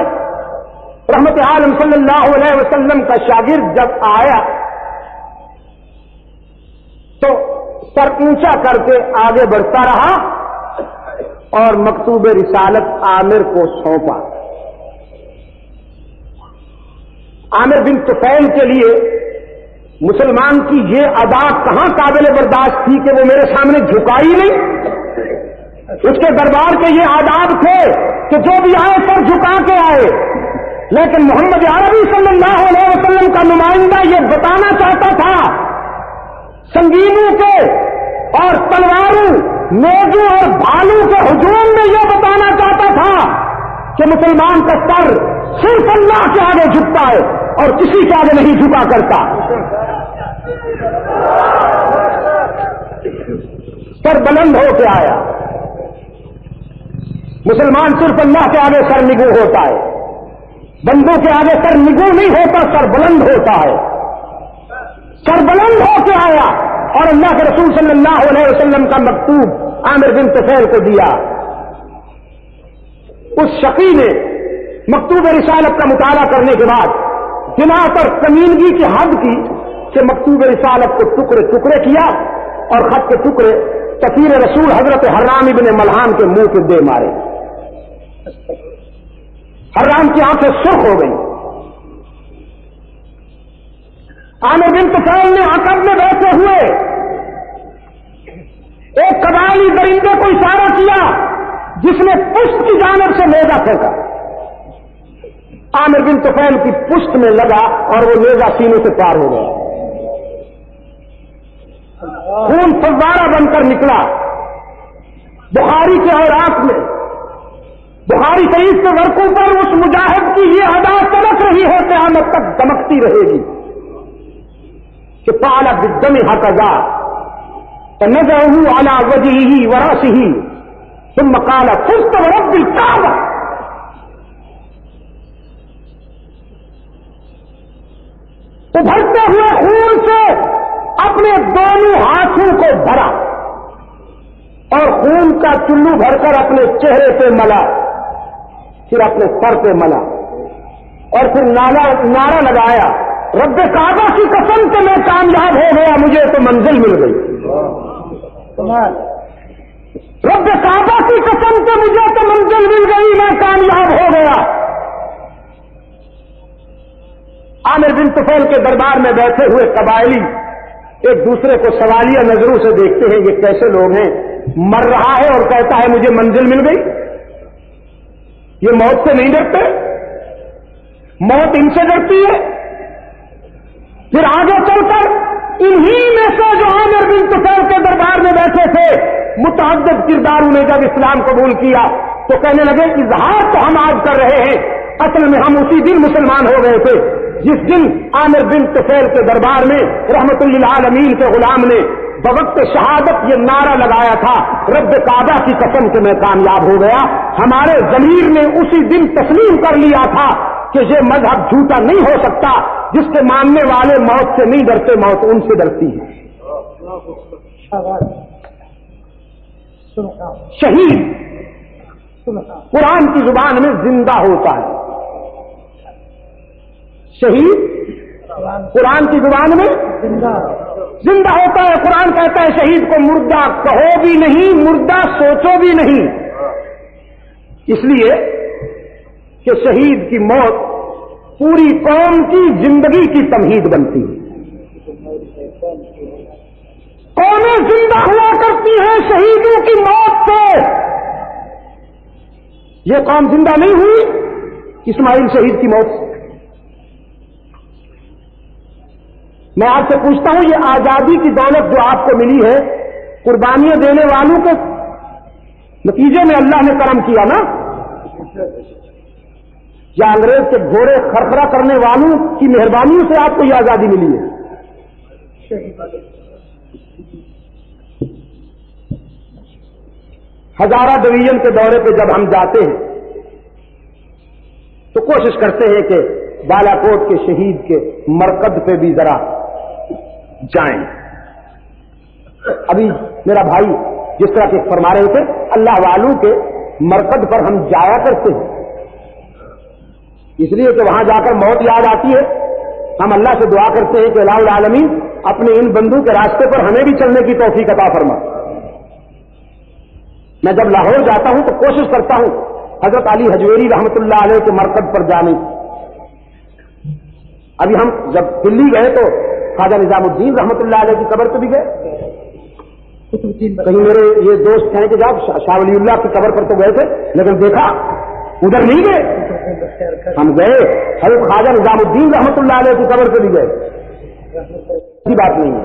رحمت عالم صلی اللہ علیہ وسلم کا شاگرد جب آیا تو سر اونچا کر کے آگے بڑھتا رہا اور مکتوب رسالت عامر کو سونپا۔ عامر بن طفیل کے لیے مسلمان کی یہ ادا کہاں قابل برداشت تھی کہ وہ میرے سامنے جھکائی نہیں؟ اس کے دربار کے یہ آداب تھے کہ جو بھی آئے سر جھکا کے آئے، لیکن محمد عربی صلی اللہ علیہ وسلم کا نمائندہ یہ بتانا چاہتا تھا، سنگینوں کے اور تلواروں، نیزوں اور بھالوں کے ہجوم میں یہ بتانا چاہتا تھا کہ مسلمان کا سر صرف اللہ کے آگے جھکتا ہے اور کسی کے آگے نہیں جھکا کرتا۔ سر بلند ہو کے آیا، مسلمان صرف اللہ کے آگے سر نگو ہوتا ہے، بندوں کے آگے سر نگو نہیں ہوتا، سر بلند ہوتا ہے۔ سر بلند ہو کے آیا اور اللہ کے رسول صلی اللہ علیہ وسلم کا مکتوب عامر بن طفیل کو دیا۔ اس شقی نے مکتوب رسالت کا مطالعہ کرنے کے بعد بنا پر کمینگی کی حد کی کہ مکتوب رسالت کو ٹکڑے ٹکڑے کیا اور خط کے ٹکڑے سفیر رسول حضرت حرام ابن ملحان کے منہ پہ دے مارے۔ حرام کی آنکھیں سرخ ہو گئی۔ عامر بن طفیل نے عقب میں بیٹھے ہوئے ایک قبائلی درندے کو اشارہ کیا جس نے پشت کی جانب سے نیزہ پھینکا، عامر بن طفیل کی پشت میں لگا اور وہ نیزہ سینے سے پار ہو گیا، خون فوارہ بن کر نکلا۔ بخاری کے اوراق میں، بخاری شریف کے ورقوں پر اس مجاہد کی یہ ادا چمک رہی ہے، قیامت تک دمکتی رہے گی کہ فعل بالدم هكذا فنزعه على وجهه ورأسه ثم قال فزت ورب الكعبة۔ ابھرتے ہوئے خون سے اپنے دونوں ہاتھوں کو بھرا اور خون کا چلو بھر کر اپنے چہرے پہ ملا، پھر اپنے سر پہ ملا اور پھر نعرہ لگایا، رب کعبہ کی قسم سے میں کامیاب ہو گیا، مجھے تو منزل مل گئی۔ رب کعبہ کی قسم سے مجھے تو منزل مل گئی، میں کامیاب ہو گیا۔ عامر بن طفیل کے دربار میں بیٹھے ہوئے قبائلی ایک دوسرے کو سوالیہ نظروں سے دیکھتے ہیں، یہ کیسے لوگ ہیں، مر رہا ہے اور کہتا ہے مجھے منزل مل گئی، یہ موت سے نہیں ڈرتے، موت ان سے ڈرتی ہے۔ پھر آگے چل کر انہی میں سے جو عامر بن طفیل کے دربار میں بیٹھے تھے متعدد کرداروں نے جب اسلام قبول کیا تو کہنے لگے اظہار تو ہم آج کر رہے ہیں، اصل میں ہم اسی دن مسلمان ہو گئے تھے جس دن عامر بن طفیل کے دربار میں رحمت للعالمین کے غلام نے بوقت شہادت یہ نعرہ لگایا تھا، رب کعبہ کی قسم سے میں کامیاب ہو گیا۔ ہمارے ضمیر نے اسی دن تسلیم کر لیا تھا کہ یہ مذہب جھوٹا نہیں ہو سکتا، جس کے ماننے والے موت سے نہیں ڈرتے، موت ان سے ڈرتی ہے۔ شہید قرآن کی زبان میں زندہ ہوتا ہے، شہید قرآن کی زبان میں زندہ ہوتا ہے۔ قرآن کہتا ہے شہید کو مردہ کہو بھی نہیں، مردہ سوچو بھی نہیں، اس لیے کہ شہید کی موت پوری قوم کی زندگی کی تمہید بنتی ہے۔ قومیں زندہ ہوا کرتی ہیں شہیدوں کی موت سے، یہ قوم زندہ نہیں ہوئی اسماعیل شہید کی موت سے۔ میں آپ سے پوچھتا ہوں یہ آزادی کی دولت جو آپ کو ملی ہے، قربانیاں دینے والوں کے نتیجے میں اللہ نے کرم کیا نا، یا انگریز کے گھوڑے خرخرا کرنے والوں کی مہربانیوں سے آپ کو یہ آزادی ملی ہے؟ ہزارہ ڈویژن کے دورے پہ جب ہم جاتے ہیں تو کوشش کرتے ہیں کہ بالاکوٹ کے شہید کے مرکز پہ بھی ذرا جائیں۔ ابھی میرا بھائی جس طرح کے فرما رہے تھے، اللہ والوں کے مرکز پر ہم جایا کرتے ہیں اس لیے کہ وہاں جا کر موت یاد آتی ہے، ہم اللہ سے دعا کرتے ہیں کہ الہ العالمین اپنے ان بندوں کے راستے پر ہمیں بھی چلنے کی توفیق عطا فرما۔ میں جب لاہور جاتا ہوں تو کوشش کرتا ہوں حضرت علی حجویری رحمت اللہ علیہ کے مرکز پر جانے کی۔ ابھی ہم جب دلی گئے تو خواجہ نظام الدین رحمت اللہ علیہ کی قبر پہ بھی گئے، کہیں میرے یہ دوست کہیں کہ جب شاہ ولی اللہ کی قبر پر تو گئے تھے لیکن دیکھا ادھر نہیں گئے، ہم گئے حضرت خواجہ نظام الدین رحمت اللہ علیہ کی قبر پہ بھی گئے، ایسی بات نہیں ہے۔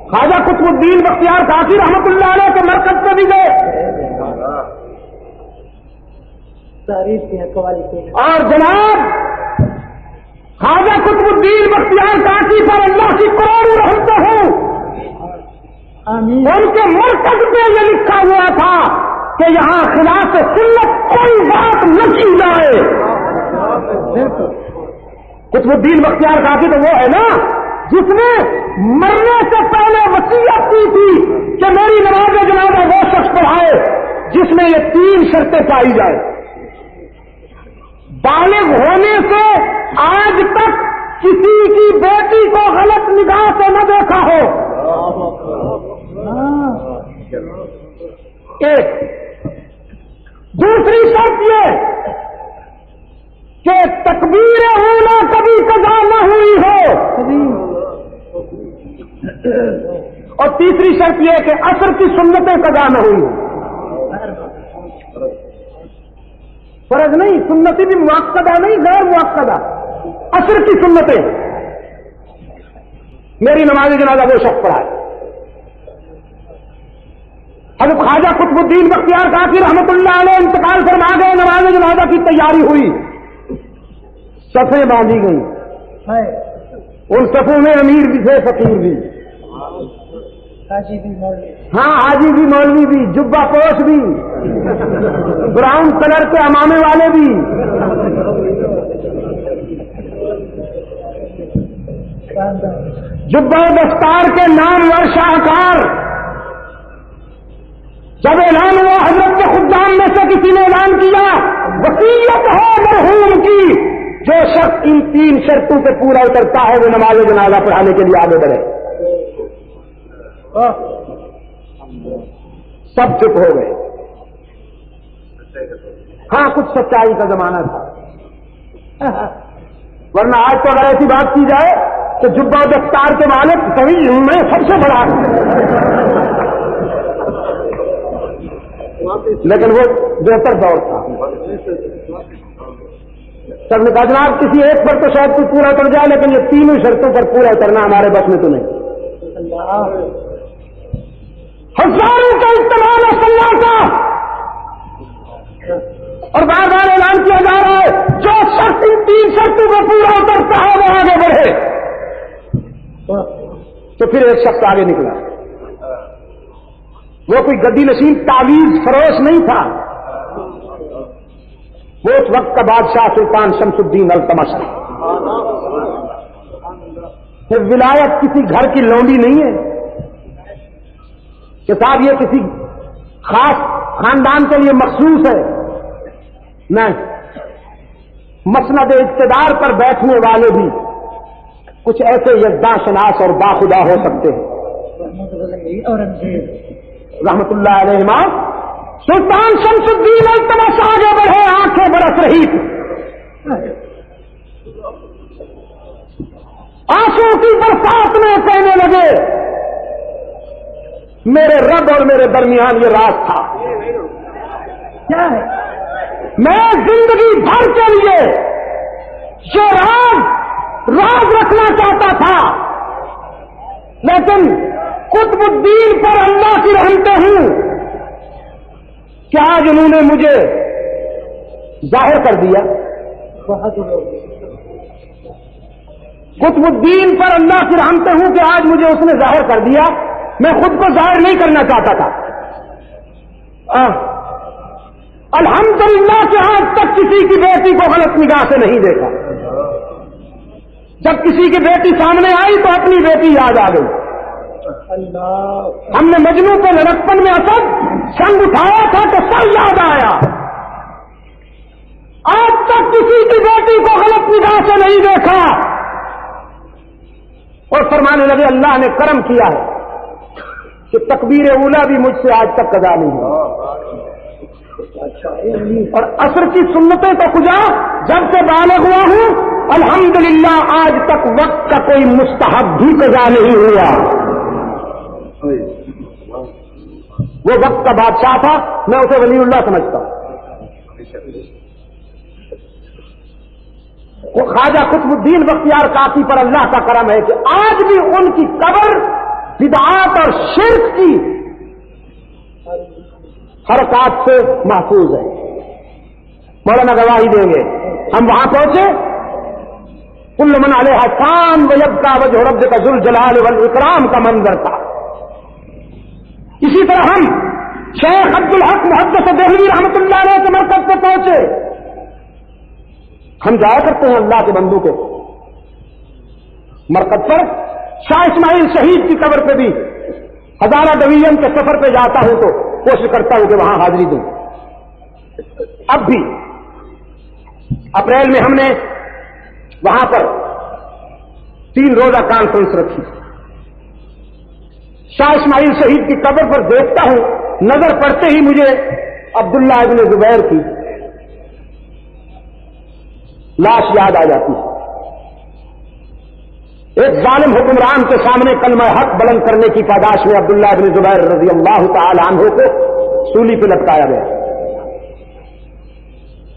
خواجہ قطب الدین بختیار کاکی رحمت اللہ علیہ کے مرکز پہ بھی گئے، اور جناب خواجہ قطب الدین بختیار کاکی پر اللہ کی کروڑوں رحمتیں ہوں، ان کے مرکز پہ یہ لکھا ہوا تھا کہ یہاں خلاف سنت کوئی بات نہ کی جائے۔ قطب الدین بختیار کاکی تو وہ ہے نا جس نے مرنے سے پہلے وصیت کی تھی کہ میری نماز جنازہ وہ شخص پڑھائے جس میں یہ 3 شرطیں پائی جائے، بالغ ہونے سے آج تک کسی کی بیٹی کو غلط نگاہ سے نہ دیکھا ہو، ایک۔ دوسری شرط یہ کہ تکبیر اولیٰ کبھی قضا نہ ہوئی ہو، اور تیسری شرط یہ کہ عصر کی سنتیں قضا نہ ہوئی. فرض نہیں، سنتیں بھی مؤکدہ نہیں، غیر مؤکدہ، عصر کی سنتیں. میری نماز جنازہ وہ شخص پڑھا ہے. حضرت خواجہ قطب الدین بختیار کاکی رحمۃ اللہ علیہ انتقال فرما گئے. نماز جنازہ کی تیاری ہوئی، صفیں باندھی گئی. ان صفوں میں امیر بھی تھے، فقیر بھی، ہاں حاجی بھی، مولوی بھی، جبہ پوش بھی، براؤن کلر کے امامے والے بھی. جبہ دستار کے نامور شاہکار. جب اعلان ہوا حضرت کے خدام میں سے کسی نے اعلان کیا وصیت ہے مرحوم کی، جو شخص ان 3 شرطوں پہ پورا اترتا ہے وہ نماز جنازہ پڑھانے کے لیے آگے بڑھے. سب چپ ہو گئے. ہاں کچھ سچائی کا زمانہ تھا، ورنہ آج تو اگر ایسی بات کی جائے تو جبہ دستار کے مالک کبھی میں سب سے بڑا، لیکن وہ بہتر دور تھا. سب نے کہا جناب کسی ایک پر تو شاید کوئی پورا اتر جائے، لیکن یہ 3 شرطوں پر پورا اترنا ہمارے بس میں تو نہیں. ہزاروں کا استعمال ہے صلاح کا، اور بار بار اعلان کیا جا رہا ہے جو شخص ان 3 شرطوں پر پورا اترتا ہے وہ آگے بڑھے. تو پھر ایک شخص آگے نکلا. وہ کوئی گدی نشین تعویذ فروش نہیں تھا، وہ اس وقت کا بادشاہ سلطان شمس الدین التمش. پھر ولایت کسی گھر کی لونڈی نہیں ہے کہ صاحب یہ کسی خاص خاندان کے لیے مخصوص ہے. نہیں، مسند اقتدار پر بیٹھنے والے بھی کچھ ایسے یزداں شناس اور باخدا ہو سکتے ہیں. رحمت اللہ علیہ سلطان شمس الدین التمش آگے بڑھے، آنکھیں برس رہی تھی، آنسو کی برسات میں کہنے لگے میرے رب اور میرے درمیان یہ راز تھا. کیا ہے؟ میں زندگی بھر کے لیے یہ راز رکھنا چاہتا تھا، لیکن قطب الدین پر اللہ کی رحمتیں ہوں کہ آج انہوں نے مجھے ظاہر کر دیا. قطب الدین پر اللہ کی رحمتیں ہوں کہ آج مجھے اس نے ظاہر کر دیا. میں خود کو ظاہر نہیں کرنا چاہتا تھا. الحمدللہ کہ آج تک کسی کی بیٹی کو غلط نگاہ سے نہیں دیکھا. جب کسی کی بیٹی سامنے آئی تو اپنی بیٹی یاد آ گئی. ہم نے مجنو کو لڑکپن میں اسد سنگ اٹھایا تھا تو سر یاد آیا. آج تک کسی کی بیٹی کو غلط نگاہ سے نہیں دیکھا. اور فرمانے لگے اللہ نے کرم کیا ہے کہ تکبیر اولا بھی مجھ سے آج تک قضا نہیں ہے. اور عصر کی سنتیں تو خدا جب سے بالغ ہوا ہوں الحمدللہ آج تک وقت کا کوئی مستحب بھی قضا نہیں ہوا. وہ وقت کا بادشاہ تھا، میں اسے ولی اللہ سمجھتا ہوں. وہ خواجہ قطب الدین بختیار کاکی پر اللہ کا کرم ہے کہ آج بھی ان کی قبر بدعات اور شرک کی حرکات سے محفوظ ہے. مولانا گواہی دیں گے. ہم وہاں پہنچے، کل من علیہا فان ویبقی وجہ ربک ذو الجلال والاکرام کا منظر تھا. اسی طرح ہم شیخ عبدالحق محدث دہلوی رحمۃ اللہ علیہ کے مرکز پہ پہنچے. ہم جایا کرتے ہیں اللہ کے بندوں کے مرکز پر. شاہ اسماعیل شہید کی قبر پہ بھی ہزارہ ڈویژن کے سفر پہ جاتا ہوں تو کوشش کرتا ہوں کہ وہاں حاضری دوں. اب بھی اپریل میں ہم نے وہاں پر 3 روزہ کانفرنس رکھی. شاہ اسماعیل شہید کی قبر پر دیکھتا ہوں، نظر پڑتے ہی مجھے عبداللہ ابن زبیر کی لاش یاد آ جاتی ہے. ایک ظالم حکمران کے سامنے کلمہ حق بلند کرنے کی پاداش میں عبداللہ بن زبیر رضی اللہ تعالی عنہ کو سولی پہ لٹکایا گیا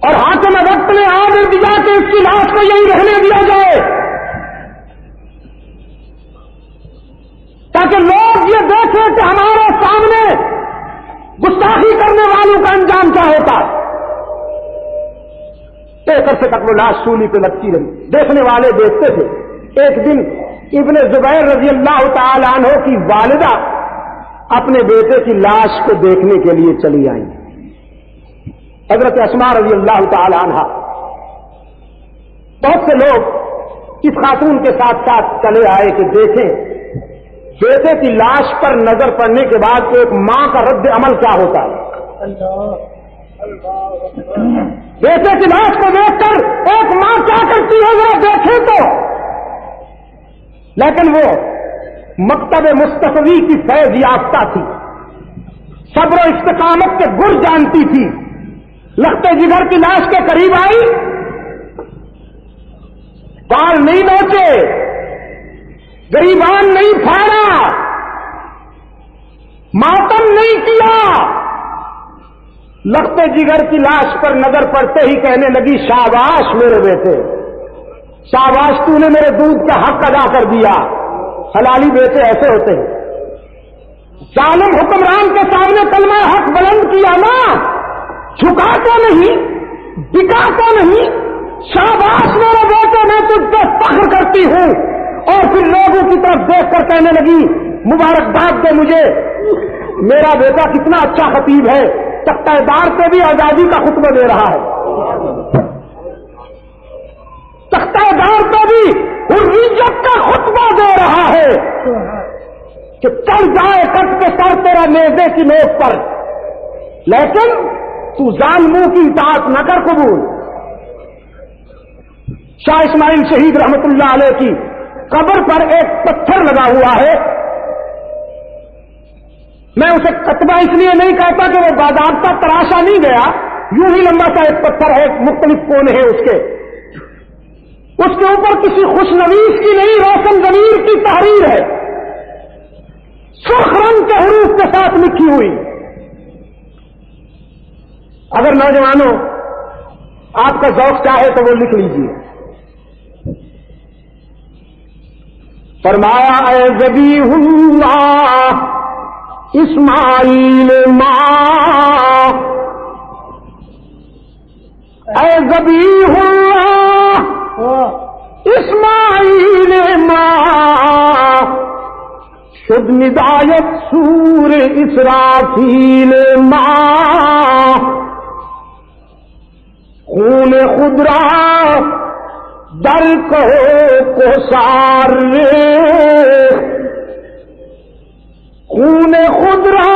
اور حاکم وقت نے آرڈر دیا کہ اس کی لاش کو یہیں رہنے دیا جائے تاکہ لوگ یہ دیکھیں کہ ہمارے سامنے گستاخی کرنے والوں کا انجام کیا ہوتا ہے۔ ایک عرصے تک وہ لاش سولی پہ لٹکی رہی، دیکھنے والے دیکھتے تھے۔ ایک دن ابن زبیر رضی اللہ تعالی عنہ کی والدہ اپنے بیٹے کی لاش کو دیکھنے کے لیے چلی آئیں۔ حضرت اسماء رضی اللہ تعالی عنہ، بہت سے لوگ اس خاتون کے ساتھ ساتھ چلے آئے کہ دیکھیں بیٹے کی لاش پر نظر پڑنے کے بعد ایک ماں کا رد عمل کیا ہوتا ہے۔ بیٹے کی لاش کو دیکھ کر ایک ماں کیا کرتی ہے ذرا دیکھیں تو، لیکن وہ مکتب مصطفی کی فیض یافتہ تھی، صبر و استقامت کے گر جانتی تھی۔ لختے جگر کی لاش کے قریب آئی، بال نہیں نوچے، گریبان نہیں پھاڑا، ماتم نہیں کیا، لختے جگر کی لاش پر نظر پڑتے ہی کہنے لگی شاباش میرے بیٹے، شاباش تو نے میرے دودھ کا حق ادا کر دیا۔ حلالی بیٹے ایسے ہوتے ہیں۔ ظالم حکمران کے سامنے کلمہ حق بلند کیا نا، جھکا تو نہیں، بکا تو نہیں، شاباش میرے بیٹے میں تجھ پہ فخر کرتی ہوں، اور پھر لوگوں کی طرف دیکھ کر کہنے لگی مبارکباد دے مجھے، میرا بیٹا کتنا اچھا خطیب ہے، تختہ دار پہ بھی آزادی کا خطبہ دے رہا ہے، تختہ دار پہ بھی حریت کا خطبہ دے رہا ہے کہ چل جائے کٹ کے سر تیرا نیزے کی نوک پر، لیکن تو ظالموں کی اطاعت نہ کر قبول۔ شاہ اسماعیل شہید رحمت اللہ علیہ کی قبر پر ایک پتھر لگا ہوا ہے، میں اسے کتبہ اس لیے نہیں کہتا کہ وہ باضابطہ تراشا نہیں گیا، یوں ہی لمبا سا ایک پتھر ہے، مختلف کونے ہیں اس کے اوپر کسی خوشنویس کی نہیں، روشن ضمیر کی تحریر ہے، سرخ رنگ کے حروف کے ساتھ لکھی ہوئی۔ اگر نوجوانوں آپ کا ذوق چاہے تو وہ لکھ لیجیے۔ فرمایا اے ذبیح اللہ اسماعیل ماں، اے ذبیح اللہ اسماعیل ماں، شد ندایت سور اسرافیل ماں، خون خدرا در کہو کو سار خون خدرا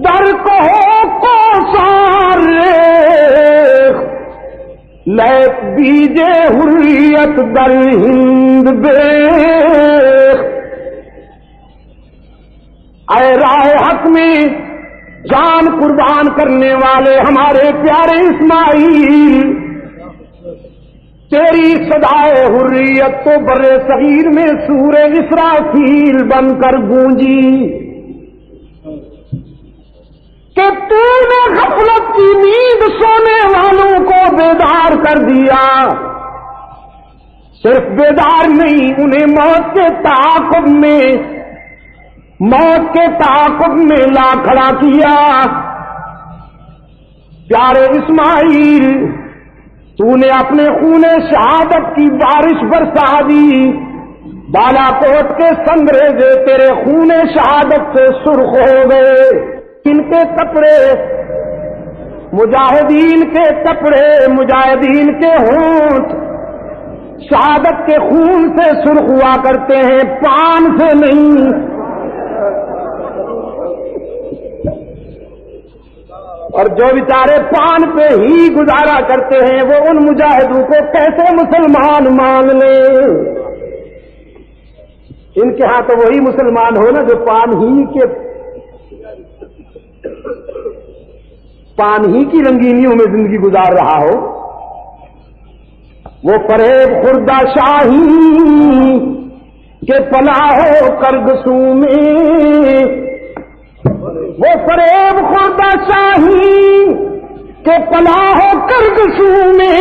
در کہو کو سار لیک بیجے حریت در ہند بیخ، اے راہ حق میں جان قربان کرنے والے ہمارے پیارے اسماعیل، تیری صدائے حریت تو برے صغیر میں سور اسرافیل بن کر گونجی کہ تو نے غفلت کی نیند سونے والوں کو بیدار کر دیا، صرف بیدار نہیں انہیں موت کے تعاقب میں لا کھڑا کیا۔ پیارے اسماعیل، تو نے اپنے خون شہادت کی بارش برسا دی، بالا کوٹ کے سنگریزے تیرے خون شہادت سے سرخ ہو گئے، ان کے کپڑے مجاہدین کے کپڑے، مجاہدین کے ہونٹ شہادت کے خون سے سرخ ہوا کرتے ہیں، پان سے نہیں۔ اور جو بیچارے پان پہ ہی گزارا کرتے ہیں وہ ان مجاہدوں کو کیسے مسلمان مان لیں؟ ان کے ہاں تو وہی مسلمان ہو نا جو پان ہی کی رنگینیوں میں زندگی گزار رہا ہو۔ وہ فریب خوردہ شاہی کہ پلا ہو کرگسو میں، وہ فریب خوردہ شاہی کہ پلا ہو کرگسو میں،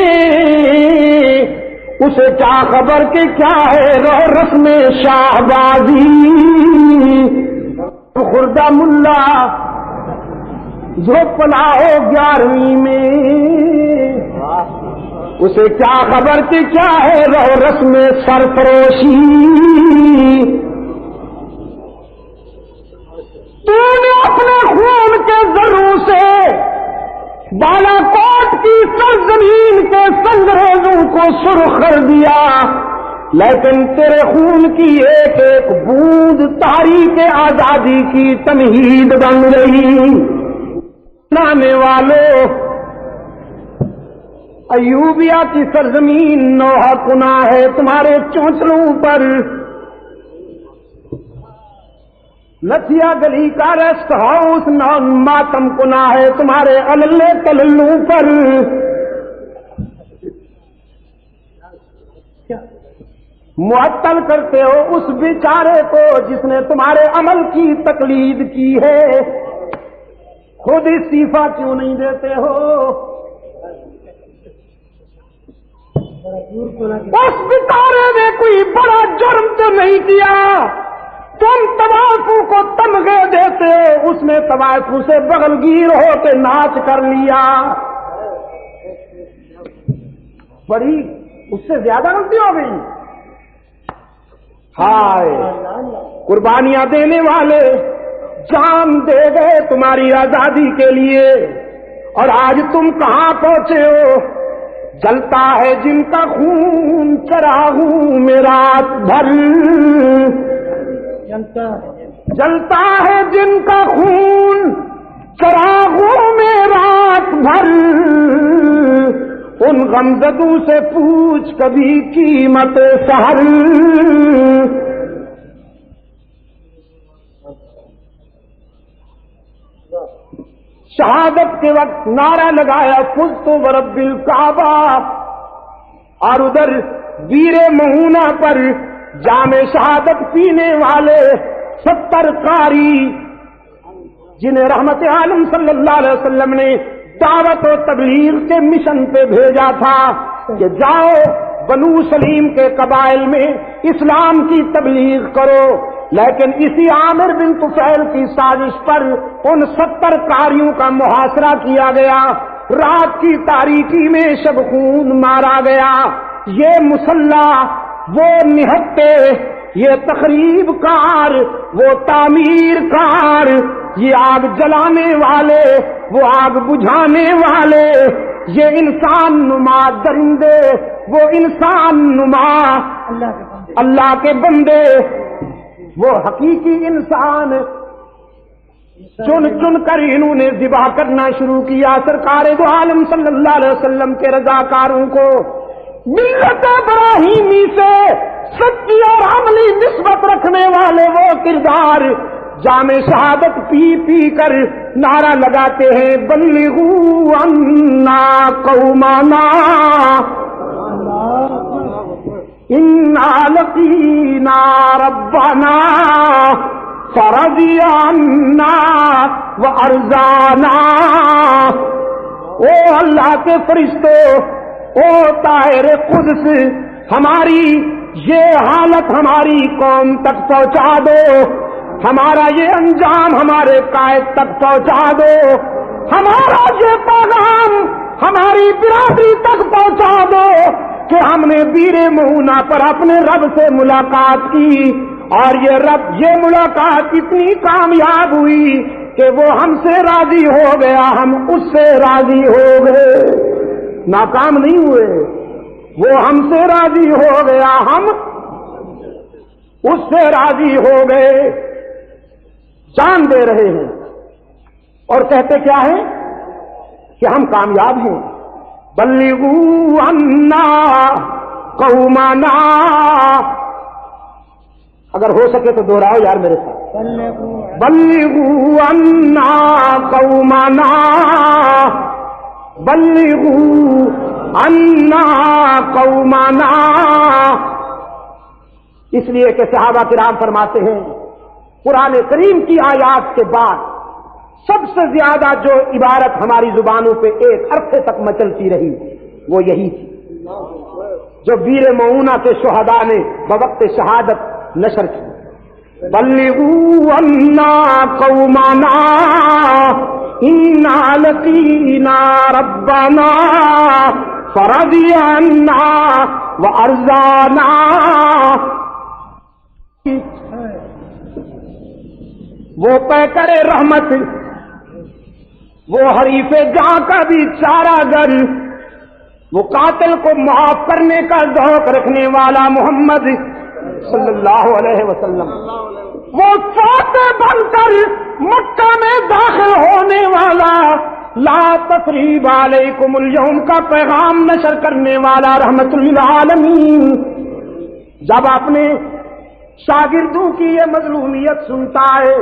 اسے کیا خبر کہ کیا ہے رو رسم شاہبازی، خوردہ ملا جو پلا ہو 11ویں میں، اسے کیا خبر کہ کیا ہے رو رسم سرفروشی، تو نے اپنے خون کے ذروں سے بالا کوٹ کی سرزمین کے سنگریزوں کو سرخ کر دیا، لیکن تیرے خون کی ایک ایک بوند تاریخ آزادی کی تمہید بن گئی۔ لانے والوں، ایوبیا کی سرزمین نوحہ کنا ہے تمہارے چونچلوں پر، لچھیا گلی کا ریسٹ ہاؤس نان ماتم کنا ہے تمہارے اللے تللوں پر، معطل کرتے ہو اس بیچارے کو جس نے تمہارے عمل کی تقلید کی ہے، خود استعفیٰ کیوں نہیں دیتے ہو؟ اس بیچارے نے کوئی بڑا جرم تو نہیں کیا، تم طوائفوں کو تمغے دیتے ہو، اس نے طوائفوں سے بغل گیر ہو کے ناچ کر لیا، بڑی اس سے زیادہ غلطی ہو گئی۔ ہائے، قربانیاں دینے والے جان دے گئے تمہاری آزادی کے لیے، اور آج تم کہاں پہنچے ہو؟ جلتا ہے جن کا خون چراغوں میں رات بھر، جلتا ہے جن کا خون چراغوں میں رات بھر، ان غمزدوں سے پوچھ کبھی قیمت سحر، شہادت کے وقت نعرہ لگایا فزت ورب الکعبہ، اور ادھر ویر مہونا پر جام شہادت پینے والے 70 قاری جنہیں رحمت عالم صلی اللہ علیہ وسلم نے دعوت و تبلیغ کے مشن پہ بھیجا تھا کہ جاؤ بنو سلیم کے قبائل میں اسلام کی تبلیغ کرو، لیکن اسی عامر بن طفیل کی سازش پر ان 70 قاریوں کا محاصرہ کیا گیا، رات کی تاریکی میں شب خون مارا گیا۔ یہ مسلح، وہ نہتے، یہ تخریب کار، وہ تعمیر کار، یہ آگ جلانے والے، وہ آگ بجھانے والے، یہ انسان نما درندے، وہ انسان نما اللہ کے بندے، وہ حقیقی انسان چن چن کر انہوں نے ذبح کرنا شروع کیا سرکار دو عالم صلی اللہ علیہ وسلم کے رضاکاروں کو۔ ملت ابراہیمی سے سچی اور عملی نسبت رکھنے والے وہ کردار جام شہادت پی پی کر نعرہ لگاتے ہیں بلغوا عنا قومنا انا لقینا ربنا فرضی عنا وارضانا۔ او اللہ کے فرشتوں، او طاہر قدس، ہماری یہ حالت ہماری قوم تک پہنچا دو، ہمارا یہ انجام ہمارے قائد تک پہنچا دو، ہمارا یہ پیغام ہماری برادری تک پہنچا دو کہ ہم نے بیر مہونا پر اپنے رب سے ملاقات کی، اور یہ رب، یہ ملاقات اتنی کامیاب ہوئی کہ وہ ہم سے راضی ہو گیا، ہم اس سے راضی ہو گئے، ناکام نہیں ہوئے، وہ ہم سے راضی ہو گیا، ہم اس سے راضی ہو گئے۔ جان دے رہے ہیں اور کہتے کیا ہے کہ ہم کامیاب ہیں۔ بلغوا عنا قومنا، اگر ہو سکے تو دوہراؤ یار میرے ساتھ، بلغوا عنا قومنا، بلغوا انا قومنا، اس لیے کہ صحابہ کرام فرماتے ہیں قرآن کریم کی آیات کے بعد سب سے زیادہ جو عبارت ہماری زبانوں پہ ایک عرصے تک مچلتی رہی وہ یہی تھی جو بیر معونہ کے شہداء نے بوقت شہادت نشر کی، بلغوا انا قومنا انا لقینا ربنا فرضی عنا وارضانا۔ وہ پیکر رحمت، وہ حریف جاں کا بھی چارہ گر، وہ قاتل کو معاف کرنے کا ذوق رکھنے والا محمد صلی اللہ علیہ وسلم، وہ فاتح بن کر مکہ میں داخل ہونے والا، لا تثریب علیکم اليوم کا پیغام نشر کرنے والا رحمت للعالمین، جب اپنے شاگردوں کی یہ مظلومیت سنتا ہے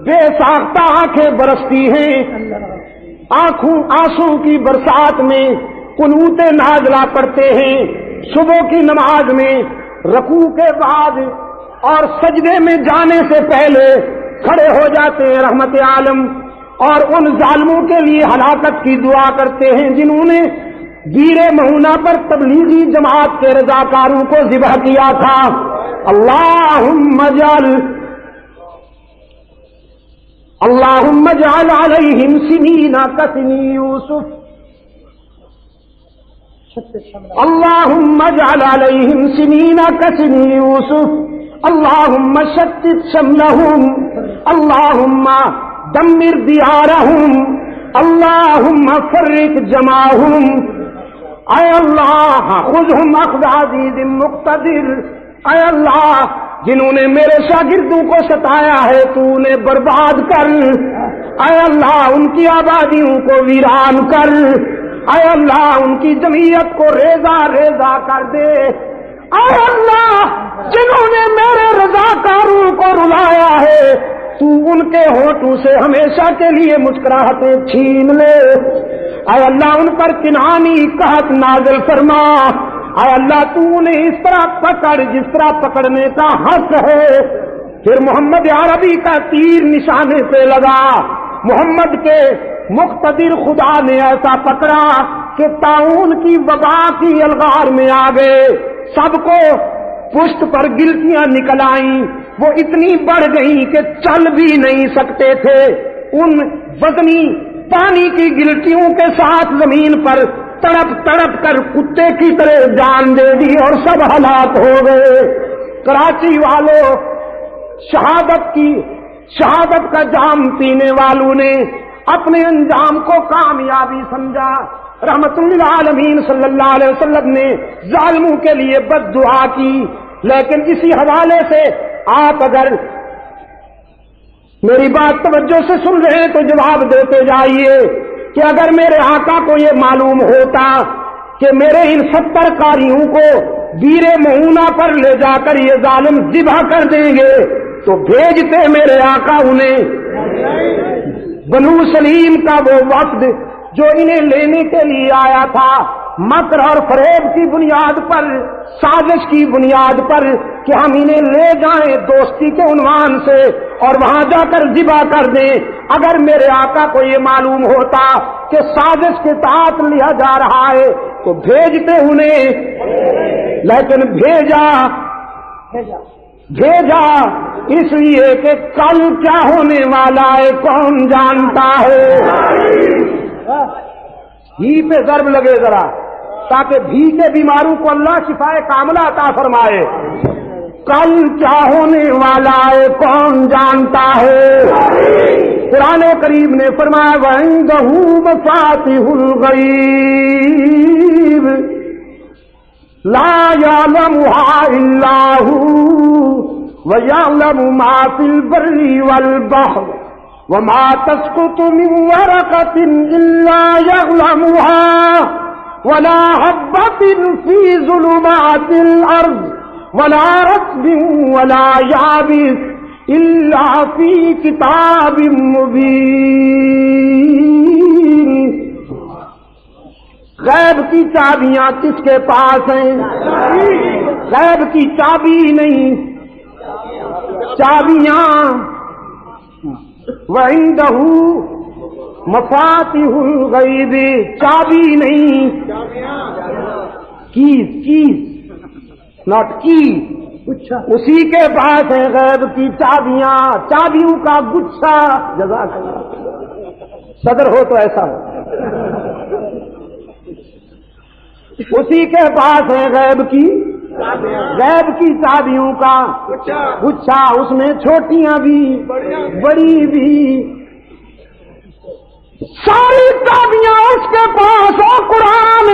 بے ساختہ آنکھیں برستی ہیں، آنسو کی برسات میں قنوت نازلہ پڑھتے ہیں، صبح کی نماز میں رکوع کے بعد اور سجدے میں جانے سے پہلے کھڑے ہو جاتے ہیں رحمت عالم، اور ان ظالموں کے لیے ہلاکت کی دعا کرتے ہیں جنہوں نے بیر معونہ پر تبلیغی جماعت کے رضاکاروں کو ذبح کیا تھا۔ اللہم اجعل علیہم سنین کسنی یوسف، اللہم اجعل علیہم سنین کسنی یوسف، اللہم شتت شملہم، اللہم دمر دیارہم، اللہم فرق جمعہم، اے اللہ خذہم اخذ عزیز مقتدر، اے اللہ جنہوں نے میرے شاگردوں کو ستایا ہے تو انہیں برباد کر، اے اللہ ان کی آبادیوں کو ویران کر، اے اللہ ان کی جمعیت کو ریزہ ریزہ کر دے، اے اللہ جنہوں نے میرے رضاکاروں کو رلایا ہے تو ان کے ہونٹوں سے ہمیشہ کے لیے مسکراہٹیں چھین لے، اے اللہ ان پر کنعانی قحط نازل فرما، اے اللہ تو انہیں اس طرح پکڑ جس طرح پکڑنے کا حق ہے۔ پھر محمد عربی کا تیر نشانے پہ لگا، محمد کے مقتدر خدا نے ایسا پکڑا کہ طاعون کی وبا کی الغار میں آ گئے، سب کو پشت پر گلٹیاں نکل آئیں، وہ اتنی بڑھ گئیں کہ چل بھی نہیں سکتے تھے، ان وزنی پانی کی گلٹیوں کے ساتھ زمین پر تڑپ تڑپ کر کتے کی طرح جان دے دی اور سب ہلاک ہو گئے۔ کراچی والوں شہادت کا جام پینے والوں نے اپنے انجام کو کامیابی سمجھا، رحمت للعالمین صلی اللہ علیہ وسلم نے ظالموں کے لیے بد دعا کی، لیکن اسی حوالے سے آپ اگر میری بات توجہ سے سن رہے ہیں تو جواب دیتے جائیے کہ اگر میرے آقا کو یہ معلوم ہوتا کہ میرے ان 70 قاریوں کو بیر معونہ پر لے جا کر یہ ظالم ذبح کر دیں گے تو بھیجتے میرے آقا انہیں۔ بنو سلیم کا وہ وفد جو انہیں لینے کے لیے آیا تھا مکر اور فریب کی بنیاد پر، سازش کی بنیاد پر کہ ہم انہیں لے جائیں دوستی کے عنوان سے اور وہاں جا کر ذبح کر دیں، اگر میرے آقا کو یہ معلوم ہوتا کہ سازش کے تحت لیا جا رہا ہے تو بھیجتے انہیں، لیکن بھیجا اس لیے کہ کل کیا ہونے والا ہے کون جانتا ہے۔ ہی پہ ضرب لگے ذرا تاکہ بھی کے بیماروں کو اللہ شفائے کاملہ عطا فرمائے۔ کل کیا ہونے والا ہے کون جانتا ہے۔ قرآن کریم نے فرمایا وَعِندَهُ مَفَاتِحُ الْغَيْبِ لَا يَعْلَمُهَا إِلَّا هُوَ وَيَعْلَمُ مَا فِي الْبَرِّ وَالْبَحْرِ وَمَا تَسْقُطُ مِنْ وَرَقَةٍ إِلَّا يَعْلَمُهَا وَلَا حَبَّةٍ فِي ظُلُمَاتِ الْأَرْضِ وَلَا رَطْبٍ وَلَا يَابِسٍ إِلَّا فِي كِتَابٍ مُبِينٍ۔ غیب کی چابیاں کس کے پاس ہیں؟ غیب کی چابی نہیں، چابیاں وَعِندَهُ مَفَاتِحُ الْغَیْبِ، چابی نہیں، کیز ناٹ کی، اسی کے پاس ہے غیب کی چابیاں، چابیوں کا گچھا۔ جزاک اللہ، صدر ہو تو ایسا ہو۔ اسی کے پاس ہے غیب کی چابیوں کا گچھا، اس میں چھوٹیاں بھی بڑی بھی، ساری چابیاں اس کے پاس۔ ہو قرآن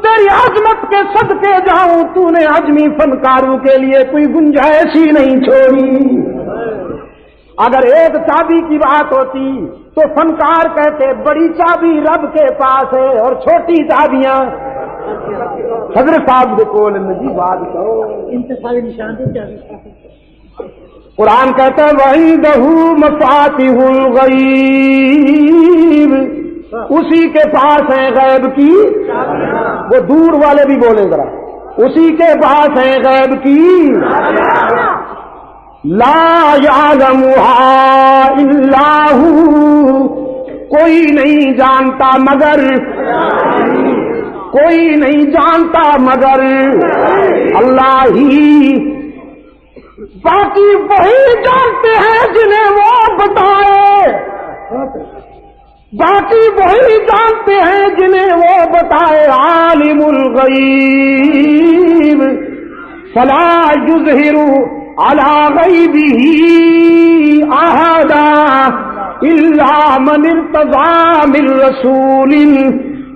تیری عظمت کے صدقے جاؤں، تو نے عجمی فنکاروں کے لیے کوئی گنجائش ہی نہیں چھوڑی۔ اگر ایک چابی کی بات ہوتی تو فنکار کہتے بڑی چابی رب کے پاس ہے اور چھوٹی چابیاں حضرت صاحب کو نجی بات کرو۔ انتخابی نشان دے قرآن کہتا ہے وَعِندَهُ مَفَاتِحُ الْغَیْبِ، اسی کے پاس ہے غیب کی، وہ دور والے بھی بولے ذرا، اسی کے پاس ہے غیب کی، لا يعلمها الا هو، کوئی نہیں جانتا مگر، کوئی نہیں جانتا مگر اللہ ہی، باقی وہی جانتے ہیں جنہیں وہ بتائے، باقی وہی جانتے ہیں جنہیں وہ بتائے۔ عالم الغیب فلا یظہر علی غیبہ احدا الا من ارتضی من رسول،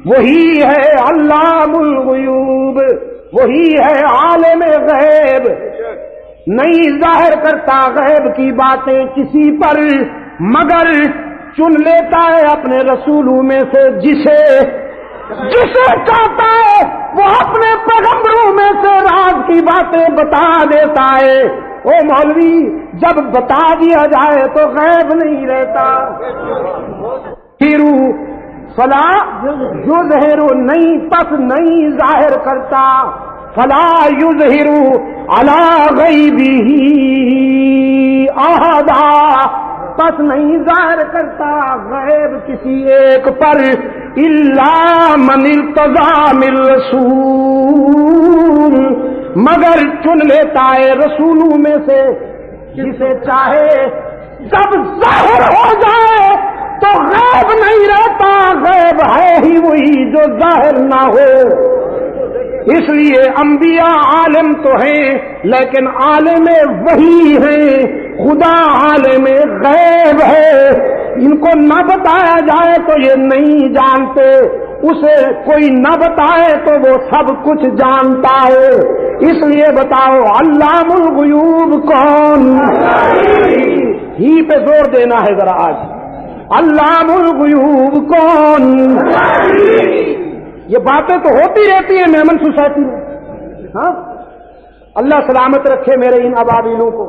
وہی ہے علام الغیوب، وہی ہے عالم غیب، نہیں ظاہر کرتا غیب کی باتیں کسی پر مگر چن لیتا ہے اپنے رسولوں میں سے جسے چاہتا ہے، وہ اپنے پیغمبروں میں سے راز کی باتیں بتا دیتا ہے۔ او مولوی جب بتا دیا جائے تو غیب نہیں رہتا۔ ہیرو فلا یظہر، نہیں پس نہیں ظاہر کرتا، فلا یظہر علی غیبہ احدا، پس نہیں ظاہر کرتا غیب کسی ایک پر، الا من ارتضی من رسول، مگر چن لیتا ہے رسولوں میں سے جسے چاہے۔ جب ظاہر ہو جائے تو غیب نہیں رہتا، غیب ہے ہی وہی جو ظاہر نہ ہو۔ اس لیے انبیاء عالم تو ہیں لیکن عالم وحی ہیں، خدا عالم غیب ہے، ان کو نہ بتایا جائے تو یہ نہیں جانتے، اسے کوئی نہ بتائے تو وہ سب کچھ جانتا ہے۔ اس لیے بتاؤ علام الغیوب کون؟ ہی پہ زور دینا ہے ذرا آج، علام الغیوب کون؟ یہ باتیں تو ہوتی رہتی ہیں میمن سوسائٹی میں، ہاں اللہ سلامت رکھے میرے ان ابابیلوں کو۔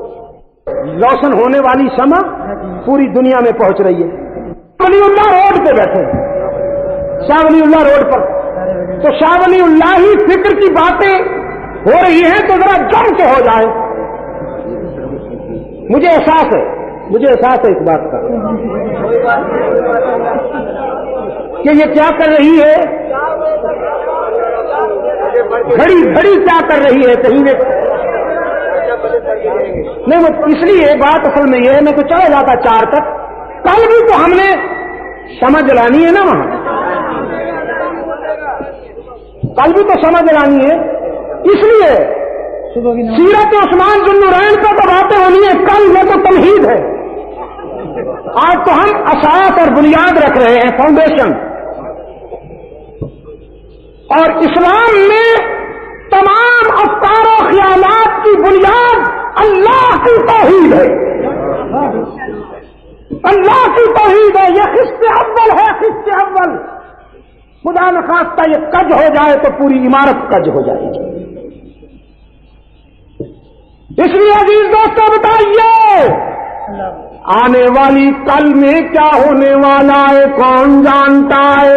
روشن ہونے والی شمع پوری دنیا میں پہنچ رہی ہے۔ ولی اللہ روڈ پہ بیٹھے، شاہ ولی اللہ روڈ پر، تو شاہ ولی اللہ ہی فکر کی باتیں ہو رہی ہیں تو ذرا جم کے ہو جائے۔ مجھے احساس ہے اس بات کا کہ یہ کیا کر رہی ہے، گھڑی کیا کر رہی ہے، کہیں نہیں، وہ اس لیے بات اصل میں یہ ہے، میں تو چلا جاتا 4 تک، کل بھی تو ہم نے سمجھ جلانی ہے نا، وہاں کل بھی تو سمجھ جلانی ہے، اس لیے سیرت عثمان ذو النورین پہ تو باتیں ہونی ہے، کل یہ تو تمہید ہے۔ آج تو ہم اساس اور بنیاد رکھ رہے ہیں، فاؤنڈیشن، اور اسلام میں تمام افکار و خیالات کی بنیاد اللہ کی توحید ہے، اللہ کی توحید ہے، یہ خص اول ہے، خص اول۔ خدا نخواستہ یہ کج ہو جائے تو پوری عمارت کج ہو جائے گی۔ اس لیے عزیز دوستوں بتائیے آنے والی کل میں کیا ہونے والا ہے کون جانتا ہے؟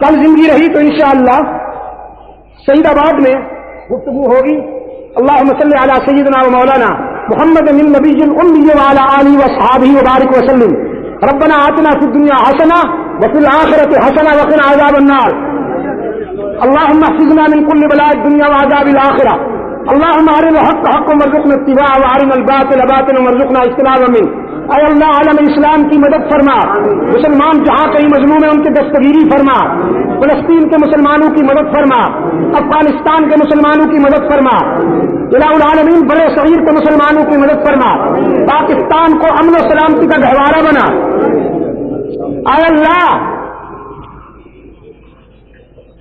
کل زندگی رہی تو انشاءاللہ سعید آباد میں گفتگو ہوگی. اللہم صلی علی سیدنا و مولانا محمد النبی الامی وعلی آلہ وصحابہ وبارک وسلم. ربنا آتنا فی الدنیا حسنہ وفی الآخرۃ حسنہ وقنا عذاب النار. اللہم احفظنا من کل بلاء الدنیا وعذاب الآخرہ. اللہم ارنا الحق حقا وارزقنا اتباعہ وارنا الباطل باطلا وارزقنا اجتنابہ منہ. اے اللہ عالم اسلام کی مدد فرما. مسلمان جہاں کہیں مظلوم ہیں ان کی دستگیری فرما. فلسطین کے مسلمانوں کی مدد فرما. افغانستان کے مسلمانوں کی مدد فرما. الہ العالمین بڑے صغیر کے مسلمانوں کی مدد فرما. پاکستان کو امن و سلامتی کا گہوارہ بنا. اے اللہ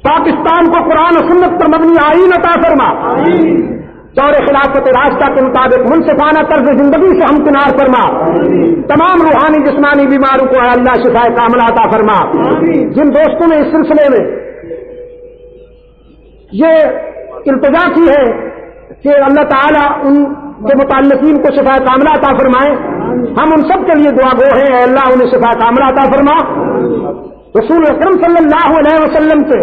پاکستان کو قرآن و سنت پر مبنی آئین عطا فرما. دور خلافت راستہ کے مطابق منصفانہ طرز زندگی سے ہمکنار فرما. تمام روحانی جسمانی بیماروں کو اے اللہ شفا کاملہ عطا فرما. جن دوستوں نے اس سلسلے میں یہ التجا کی ہے کہ اللہ تعالیٰ ان کے متعلقین کو شفا کاملہ عطا فرمائے، ہم ان سب کے لیے دعا گو ہیں. اے اللہ انہیں شفا کاملہ عطا فرما. رسول اکرم صلی اللہ علیہ وسلم سے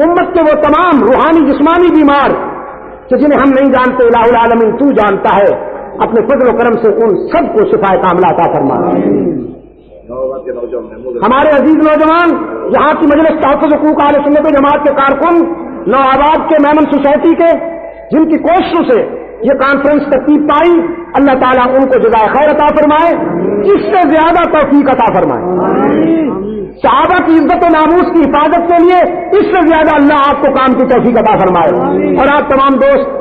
امت کے وہ تمام روحانی جسمانی بیمار کہ جنہیں ہم نہیں جانتے، الہ العالمین تو جانتا ہے، اپنے فضل و کرم سے ان سب کو شفا کاملہ عطا فرما. ہمارے عزیز نوجوان یہاں کی مجلس تحفظ حقوق اہل سنت و جماعت کے کارکن، نوآباد کے میمن سوسائٹی کے، جن کی کوششوں سے یہ کانفرنس ترتیب پائی، اللہ تعالیٰ ان کو جزائے خیر عطا فرمائے، اس سے زیادہ توفیق عطا فرمائے. صحابہ کی عزت و ناموس کی حفاظت کے لیے اس سے زیادہ اللہ آپ کو کام کی توفیق عطا فرمائے. اور آپ تمام دوست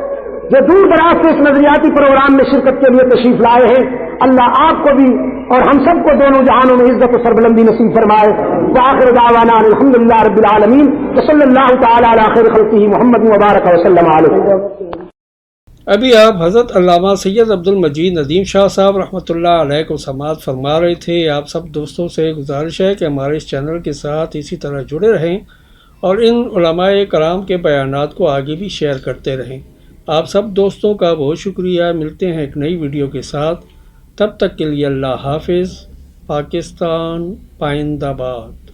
جو دور دراز سے اس نظریاتی پروگرام میں شرکت کے لیے تشریف لائے ہیں، اللہ آپ کو بھی اور ہم سب کو دونوں جہانوں میں عزت و سربلندی نصیب فرمائے. وآخر دعوانا الحمدللہ رب العالمین وصلی اللہ تعالی علی خیر خلقہ محمد وبارک وسلم علیہ. ابھی آپ حضرت علامہ سید عبد المجید ندیم شاہ صاحب رحمۃ اللہ علیہ کو سماعت فرما رہے تھے. آپ سب دوستوں سے گزارش ہے کہ ہمارے اس چینل کے ساتھ اسی طرح جڑے رہیں اور ان علماء کرام کے بیانات کو آگے بھی شیئر کرتے رہیں. آپ سب دوستوں کا بہت شکریہ. ملتے ہیں ایک نئی ویڈیو کے ساتھ. تب تک کے لیے اللہ حافظ. پاکستان پائندہ باد.